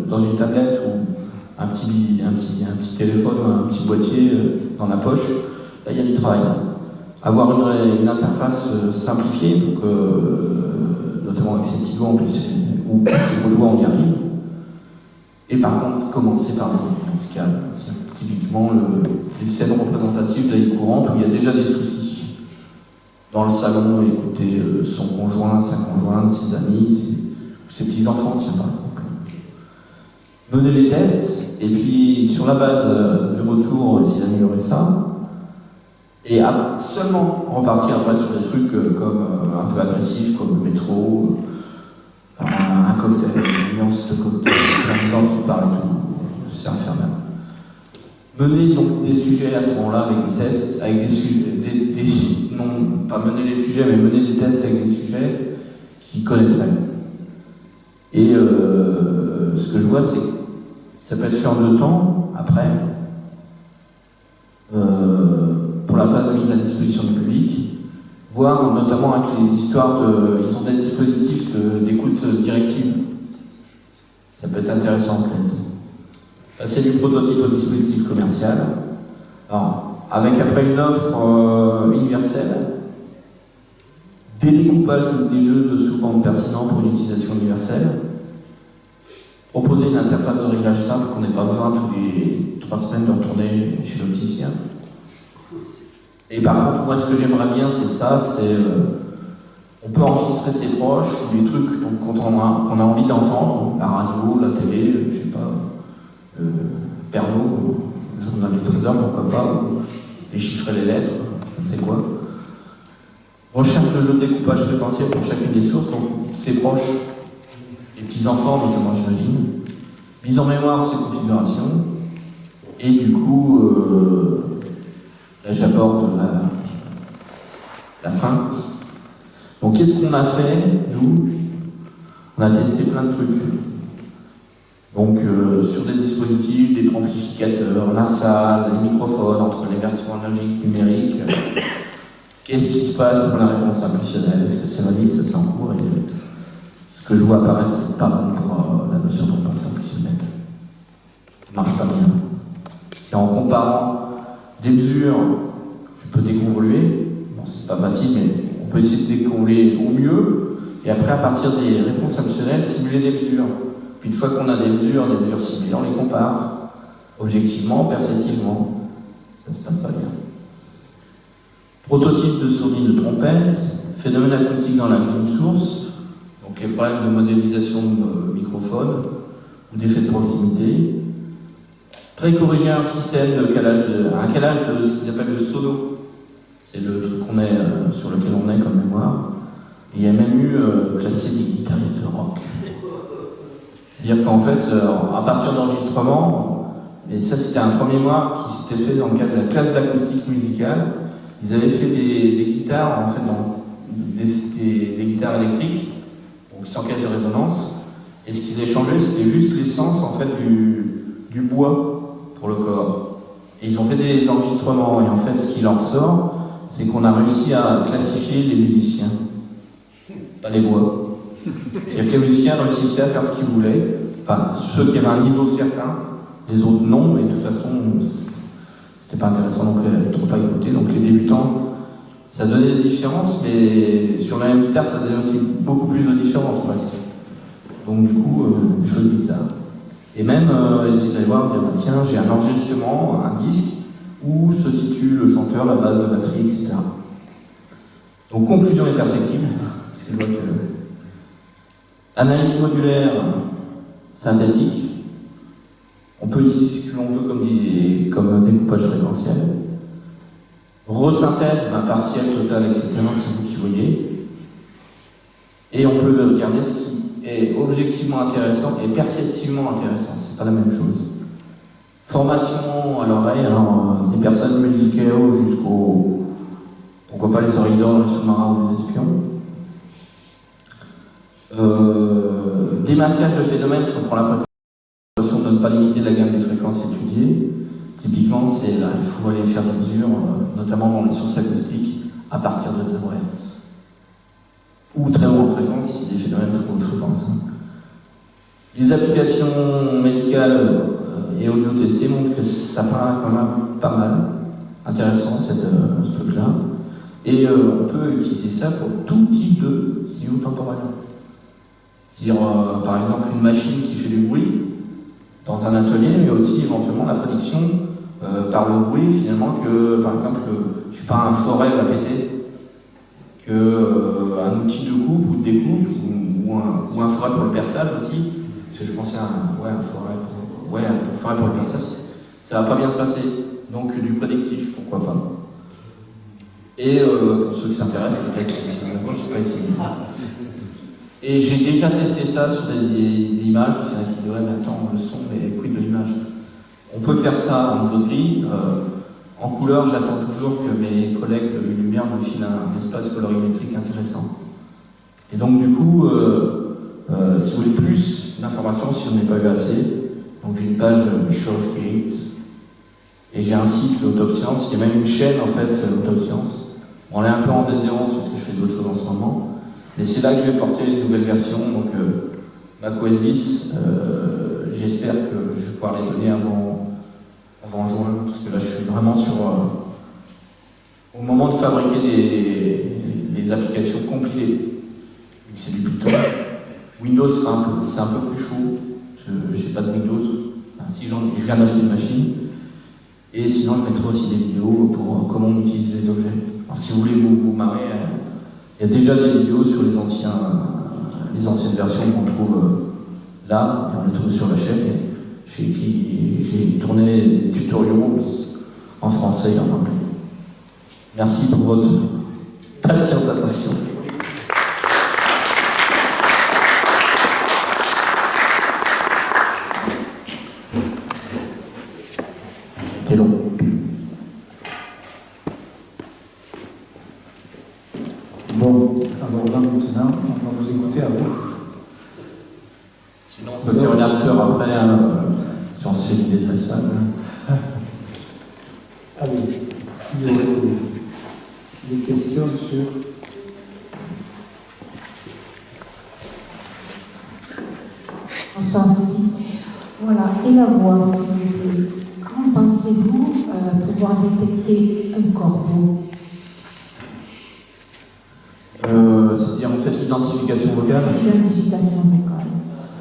dans une tablette ou un petit téléphone ou un petit boîtier dans la poche, là il y a du travail. Avoir une interface simplifiée, donc, notamment avec ces petits doigts en plus, ou ces gros doigts on y arrive. Et par contre, commencer par les escales. Typiquement, des scènes représentatives de la vie courante où il y a déjà des soucis. Dans le salon, écouter son conjoint, sa conjointe, ses amis, ses petits-enfants, tiens, par exemple. Mener les tests, et puis sur la base du retour, essayer d'améliorer ça. Et seulement repartir après sur des trucs comme un peu agressifs, comme le métro, un cocktail, une ambiance de cocktail, plein de gens qui parlent et tout, c'est infernal. Mener donc des sujets à ce moment-là avec des tests, avec des sujets, non pas mener les sujets, mais mener des tests avec des sujets qui connaîtraient. Et ce que je vois, c'est que ça peut être fait en 2 temps, après. Pour la phase de mise à disposition du public, voire notamment avec les histoires ils ont des dispositifs d'écoute directive. Ça peut être intéressant peut-être. Passer du prototype au dispositif commercial. Alors, avec après une offre universelle, des découpages ou des jeux de sous-bandes pertinents pour une utilisation universelle, proposer une interface de réglage simple qu'on n'ait pas besoin tous les 3 semaines de retourner chez l'opticien. Et par contre, moi, ce que j'aimerais bien, c'est ça, on peut enregistrer ses proches, ou les trucs qu'on a envie d'entendre, la radio, la télé, je sais pas, Pernod, le journal du Trésor, pourquoi pas, ou déchiffrer les lettres, je ne sais quoi. Recherche de jeux de découpage fréquentiel pour chacune des sources, donc ses proches, les petits-enfants notamment, j'imagine. Mise en mémoire de ces configurations, et du coup, là, j'aborde la fin. Donc, qu'est-ce qu'on a fait, nous? On a testé plein de trucs. Donc, sur des dispositifs, des amplificateurs, la salle, les microphones, entre les versions analogiques, numériques. Qu'est-ce qui se passe pour la réponse implicionnelle? Est-ce que c'est valide? Ça, c'est en cours. Et ce que je vois apparaître, c'est pas bon pour la notion de réponse implicionnelle. Ça marche pas bien. Et en comparant des mesures, je peux déconvoluer. Bon, c'est pas facile, mais on peut essayer de déconvoluer au mieux. Et après, à partir des réponses implicionnelles, simuler des mesures. Puis une fois qu'on a des mesures simulées, on les compare. Objectivement, perceptivement. ça se passe pas bien. Prototype de sourdine de trompette, phénomène acoustique dans la grille source, donc les problèmes de modélisation de microphone ou d'effet de proximité. Précorriger un système de calage, un calage de ce qu'ils appellent le sono. C'est le truc sur lequel on est comme mémoire. Et il y a même eu classé des guitaristes rock. C'est-à-dire qu'en fait, à partir d'enregistrements, et ça c'était un premier mémoire qui s'était fait dans le cadre de la classe d'acoustique musicale, ils avaient fait des guitares, en fait, des guitares électriques, donc sans caisse de résonance, et ce qu'ils avaient changé, c'était juste l'essence en fait du bois pour le corps. Et ils ont fait des enregistrements, et en fait ce qui leur sort, c'est qu'on a réussi à classifier les musiciens, pas les bois. C'est-à-dire que les musiciens réussissaient à faire ce qu'ils voulaient, enfin ceux qui avaient un niveau certain, les autres non, et de toute façon c'était pas intéressant donc trop à écouter. Donc les débutants, ça donnait des différences, mais sur la même guitare ça donnait aussi beaucoup plus de différences presque. Donc du coup, des choses bizarres. Et même essayer d'aller voir, dire bah, tiens, j'ai un enregistrement, un disque, où se situe le chanteur, la basse, la batterie, etc. Donc conclusion et perspective, parce que je vois que analyse modulaire synthétique, on peut utiliser ce que l'on veut comme découpage fréquentiel. Resynthèse, partielle, totale, etc. C'est vous qui voyez. Et on peut regarder ce qui est objectivement intéressant et perceptivement intéressant. C'est pas la même chose. Formation à l'oreille, alors des personnes musicales jusqu'au, pourquoi pas les oreilles d'or, les sous-marins ou les espions. Démasquage de phénomènes si on prend la précaution de ne pas limiter la gamme des fréquences étudiées. Typiquement, il faut aller faire des mesures, notamment dans les sources acoustiques, à partir de 0 Hz. Ou très haute fréquence, si c'est des phénomènes très haute fréquence. Les applications médicales et audio testées montrent que ça paraît quand même pas mal intéressant, ce truc-là. Et on peut utiliser ça pour tout type de signaux temporels. C'est-à-dire, par exemple, une machine qui fait du bruit dans un atelier, mais aussi éventuellement la prédiction par le bruit, finalement, que, par exemple, je sais pas, un forêt va péter, qu'un outil de coupe ou de découpe, ou un forêt pour le perçage aussi, parce que je pensais à un forêt pour le perçage, ça va pas bien se passer. Donc du prédictif, pourquoi pas. Et pour ceux qui s'intéressent, peut-être, si on je sais pas ici. Et j'ai déjà testé ça sur des images, il y en a qui disent ouais mais attends, le son, mais quid de l'image. On peut faire ça en niveau gris. En couleur, j'attends toujours que mes collègues de Lumière me filent un espace colorimétrique intéressant. Et donc du coup, si vous voulez plus d'informations, si on n'est pas eu assez, donc j'ai une page Bischoff Gate, et j'ai un site Autopscience, il y a même une chaîne en fait, Autopscience. On est un peu en déshérence parce que je fais d'autres choses en ce moment. Et c'est là que je vais porter les nouvelles versions, donc macOS 10, j'espère que je vais pouvoir les donner avant juin, parce que là je suis vraiment sur... au moment de fabriquer les applications compilées, vu que c'est du Python, Windows c'est un peu plus chaud, je n'ai pas de Windows, enfin, je viens d'acheter une machine, et sinon je mettrai aussi des vidéos pour comment on utilise les objets. Alors si vous voulez vous marrer, il y a déjà des vidéos sur les anciennes versions qu'on trouve là, et on les trouve sur la chaîne. J'ai tourné des tutoriels en français et en anglais. Merci pour votre patiente attention. C'était long. Bon, alors là maintenant, on va vous écouter à vous. Sinon, on peut faire une after après, si on sait l'idée de la salle. Allez, il y aurait des questions sur... Bonsoir, merci. Voilà, et la voix, s'il vous plaît. Quand pensez-vous pouvoir détecter un corbeau? C'est-à-dire en fait l'identification vocale. L'identification vocale.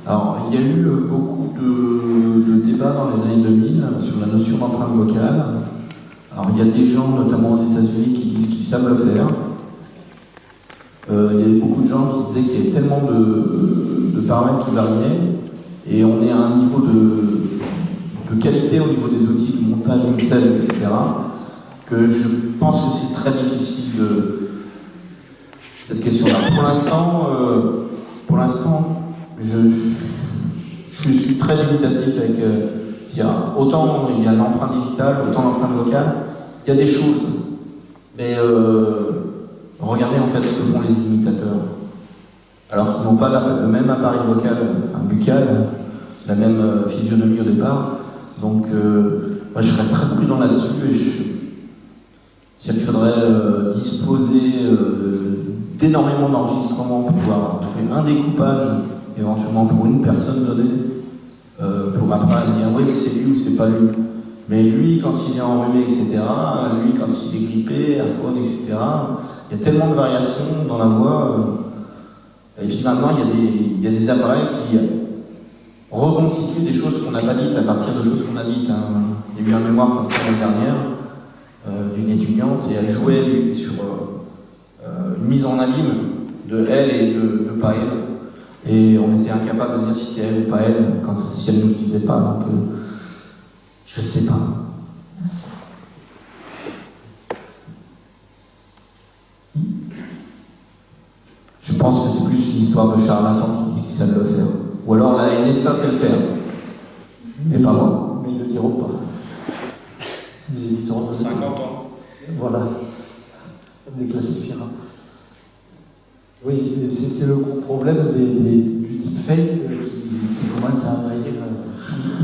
Alors il y a eu beaucoup de débats dans les années 2000 sur la notion d'empreinte vocale. Alors il y a des gens, notamment aux États-Unis, qui disent qu'ils savent le faire. Il y a beaucoup de gens qui disaient qu'il y avait tellement de paramètres qui variaient, et on est à un niveau de qualité au niveau des outils de montage, mixage, etc., que je pense que c'est très difficile cette question-là. Pour l'instant, je suis très limitatif avec Sierra. Autant il y a l'empreinte digitale, autant l'empreinte vocale, il y a des choses, mais regardez en fait ce que font les imitateurs, alors qu'ils n'ont pas le même appareil vocal, enfin buccal, la même physionomie au départ. Donc moi je serais très prudent là-dessus, et il faudrait disposer d'énormément d'enregistrements pour pouvoir trouver un découpage, éventuellement pour une personne donnée, pour après dire oui c'est lui ou c'est pas lui. Mais lui quand il est enrhumé, etc., lui quand il est grippé, aphone, etc., il y a tellement de variations dans la voix. Et puis maintenant il y a des appareils qui reconstituent des choses qu'on n'a pas dites à partir de choses qu'on a dites. Il y a eu un mémoire comme ça l'année dernière d'une étudiante, et elle jouait sur une mise en abîme de elle et de pas elle. Et on était incapable de dire si c'était elle ou pas elle, si elle ne nous le disait pas. Donc je sais pas. Merci. Je pense que c'est plus une histoire de charlatans qui disent qu'ils savent le faire. Ou alors la NSA sait le faire. Mais pas moi. Mais ils ne le diront pas. Ils éviteront 50 ans. Voilà. On déclassifiera. Oui, c'est le gros problème du deepfake qui commence à envahir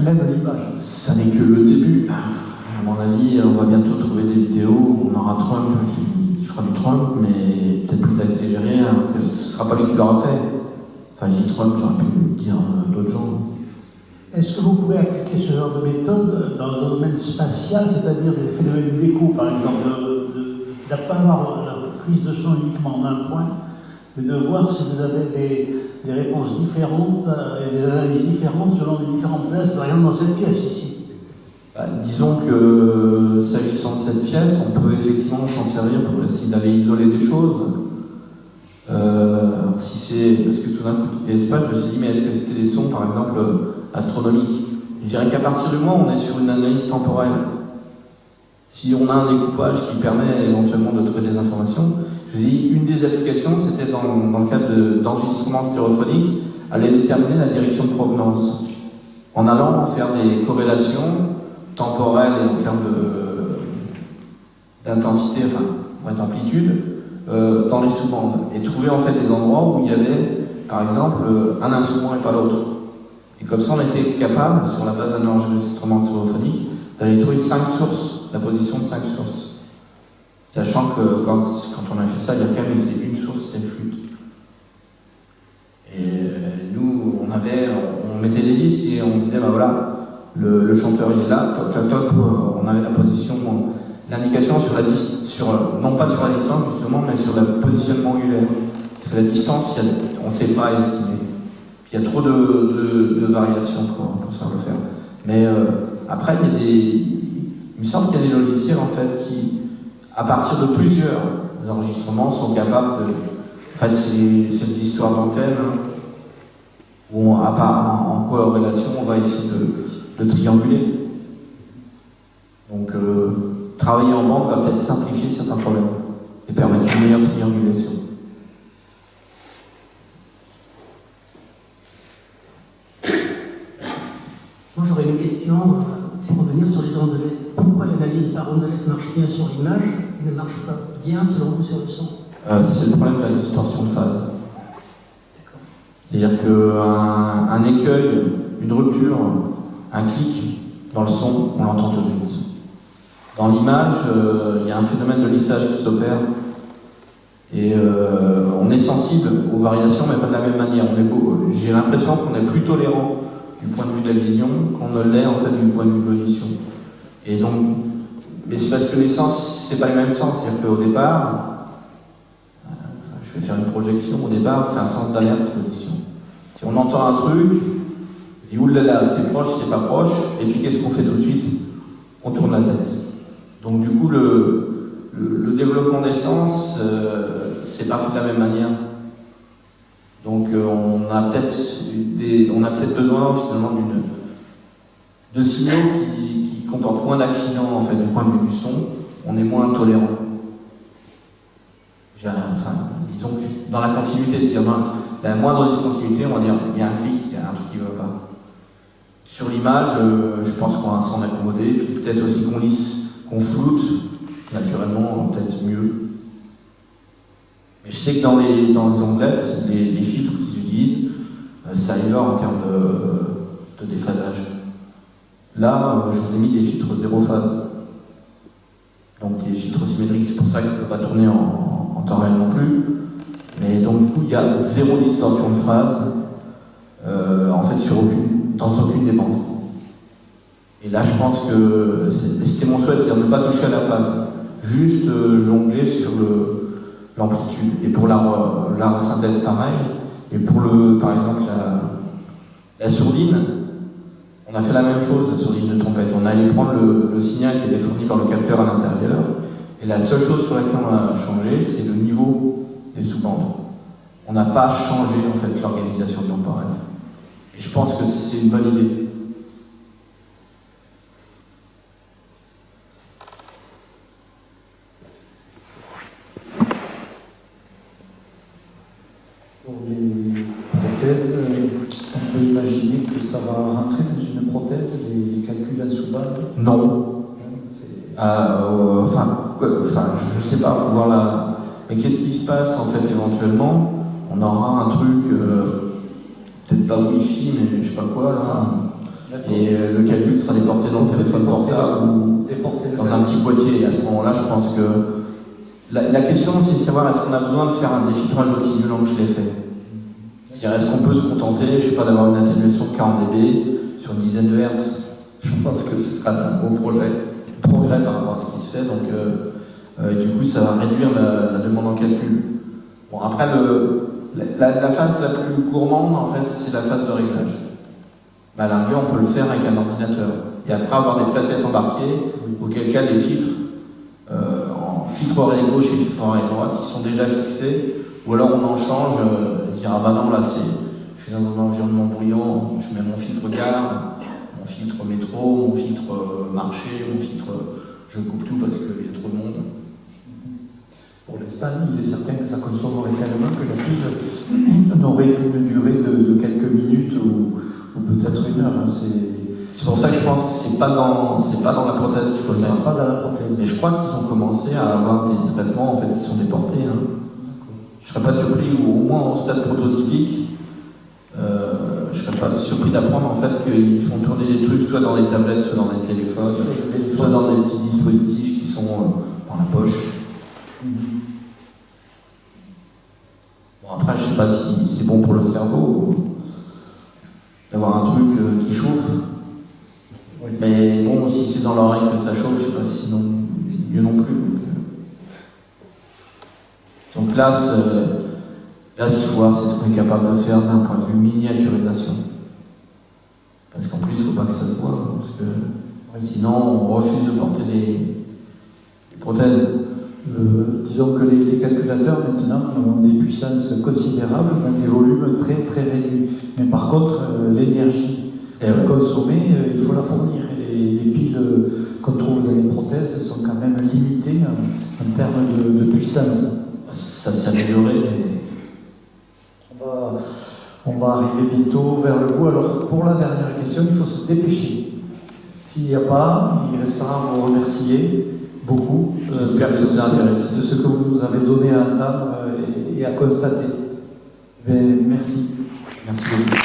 même l'image. Ça n'est que le début. À mon avis, on va bientôt trouver des vidéos où on aura Trump qui fera du Trump, mais peut-être plus exagéré, alors que ce ne sera pas lui qui l'aura fait. Enfin, je dis Trump, j'aurais pu dire d'autres gens. Est-ce que vous pouvez appliquer ce genre de méthode dans le domaine spatial, c'est-à-dire des phénomènes d'écho, par exemple, de ne pas avoir la prise de son uniquement en un point, mais de voir si vous avez des réponses différentes et des analyses différentes selon les différentes places, par exemple dans cette pièce ici? Disons que s'agissant de cette pièce, on peut effectivement s'en servir pour essayer d'aller isoler des choses. Si c'est parce que tout d'un coup, l'espace, je me suis dit, mais est-ce que c'était des sons, par exemple, astronomiques? Je dirais qu'à partir du moment où on est sur une analyse temporelle, si on a un découpage qui permet éventuellement de trouver des informations, je vous dis, une des applications, c'était dans le cadre d'enregistrement stéréophonique, aller déterminer la direction de provenance, en allant faire des corrélations temporelles et en termes d'intensité, enfin, d'amplitude, dans les sous-bandes, et trouver en fait des endroits où il y avait, par exemple, un instrument et pas l'autre. Et comme ça, on était capable, sur la base d'un enregistrement stéréophonique, d'aller trouver 5 sources, la position de 5 sources. Sachant que quand on a fait ça, il y a quand même une source, c'était le flûte. Et nous, on mettait des listes et on disait, ben voilà, le chanteur il est là, top, top, top, on avait la position, l'indication non pas sur la distance justement, mais sur le positionnement angulaire. Parce que la distance, on ne sait pas estimer. Il y a trop de variations pour savoir le faire. Mais après, il me semble qu'il y a des logiciels en fait qui, à partir de plusieurs enregistrements, sont capables de. En fait, c'est des histoires d'antenne où, en corrélation, on va essayer de trianguler. Donc, travailler en bande va peut-être simplifier certains problèmes et permettre une meilleure triangulation. Moi, j'aurais une question pour revenir sur les ondelettes. Pourquoi l'analyse par ondelette marche bien sur l'image et ne marche pas bien, selon vous, sur le son? C'est le problème de la distorsion de phase. C'est-à-dire qu'un écueil, une rupture, un clic dans le son, on l'entend tout de suite. Dans l'image, il y a un phénomène de lissage qui s'opère et on est sensible aux variations, mais pas de la même manière. J'ai l'impression qu'on est plus tolérant du point de vue de la vision qu'on ne l'est en fait du point de vue de l'audition. Et donc, mais c'est parce que les sens, c'est pas les mêmes sens. C'est-à-dire qu'au départ, je vais faire une projection, au départ, c'est un sens d'alerte, l'audition. Si on entend un truc, on dit oulala, c'est proche, c'est pas proche, et puis qu'est-ce qu'on fait tout de suite? On tourne la tête. Donc du coup, le développement des sens, c'est pas fait de la même manière. Donc on a peut-être besoin finalement de signaux qui comportent moins d'accidents en fait du point de vue du son. On est moins tolérant. Disons que dans la continuité, c'est-à-dire la moindre discontinuité, on va dire il y a un clic, il y a un truc qui ne va pas. Sur l'image, je pense qu'on va s'en accommoder, puis peut-être aussi qu'on lisse, qu'on floute, naturellement, peut-être mieux. Mais je sais que dans les onglettes, les filtres qu'ils utilisent, ça améliore en termes de déphasage. Là, je vous ai mis des filtres zéro phase. Donc des filtres symétriques, c'est pour ça que ça ne peut pas tourner en temps réel non plus. Mais donc du coup, il y a zéro distorsion de phase, en fait, dans aucune des bandes. Et là, je pense que c'était mon souhait, c'est-à-dire ne pas toucher à la phase, juste jongler sur l'amplitude. Et pour la resynthèse, pareil. Et pour par exemple, la sourdine, on a fait la même chose, la sourdine de trompette. On a allé prendre le signal qui était fourni par le capteur à l'intérieur, et la seule chose sur laquelle on a changé, c'est le niveau des sous-bandes. On n'a pas changé en fait l'organisation de l'appareil. Et je pense que c'est une bonne idée. Pour les prothèses, on peut imaginer que ça va rentrer dans une prothèse, les calculs en sous-bande? Non. Je sais pas, il faut voir la... Mais qu'est-ce qui se passe en fait éventuellement? On aura un truc, peut-être pas Wi-Fi, mais je sais pas quoi là. Et le calcul sera déporté dans le téléphone portable ou dans un petit boîtier. Et à ce moment-là, je pense que la question, c'est de savoir est-ce qu'on a besoin de faire un défiltrage aussi violent que je l'ai fait. C'est-à-dire, est-ce qu'on peut se contenter, je sais pas, d'avoir une atténuation de 40 dB sur une dizaine de Hertz? Je pense que ce sera un gros progrès par rapport à ce qui se fait. Donc, du coup, ça va réduire la demande en calcul. Bon, après, la phase la plus gourmande, en fait, c'est la phase de réglage. Mais à l'arrivée, on peut le faire avec un ordinateur. Et après, avoir des presets embarqués, auquel cas les filtres, en filtre oreille gauche et filtre oreille droite, qui sont déjà fixés, ou alors on en change, dire ah bah non, là, je suis dans un environnement bruyant, je mets mon filtre gare, mon filtre métro, mon filtre marché, mon filtre, je coupe tout parce qu'il y a trop de monde. Pour l'instant, il est certain que ça consommerait tellement que la pub n'aurait qu'une durée de quelques minutes ou peut-être une heure. C'est pour ça que je pense que c'est pas dans la prothèse qu'il faut le mettre. Pas dans la prothèse. Mais je crois qu'ils ont commencé à avoir des traitements en fait, qui sont déportés. Hein. Je serais pas surpris, ou au moins au stade prototypique, je serais pas surpris d'apprendre en fait qu'ils font tourner des trucs soit dans des tablettes, soit dans des téléphones, soit dans des petits dispositifs qui sont dans la poche. Bon, après, je sais pas si c'est bon pour le cerveau d'avoir un truc qui chauffe. Mais bon, si c'est dans l'oreille que ça chauffe, je sais pas si mieux non plus. Donc là, ce qu'il faut voir, c'est ce qu'on est capable de faire d'un point de vue miniaturisation. Parce qu'en plus, il ne faut pas que ça se voit, parce que sinon, on refuse de porter les prothèses. Disons que les calculateurs, maintenant, ont des puissances considérables, dans des volumes très, très réduits. Mais par contre, l'énergie consommée, il faut la fournir. Et les piles qu'on trouve dans les prothèses sont quand même limitées en termes de puissance. Ça s'est amélioré, mais... On va arriver bientôt vers le bout. Alors, pour la dernière question, il faut se dépêcher. S'il n'y a pas, il restera à vous remercier beaucoup. J'espère que ça vous a intéressé. De ce que vous nous avez donné à entendre et à constater. Mais merci. Merci beaucoup.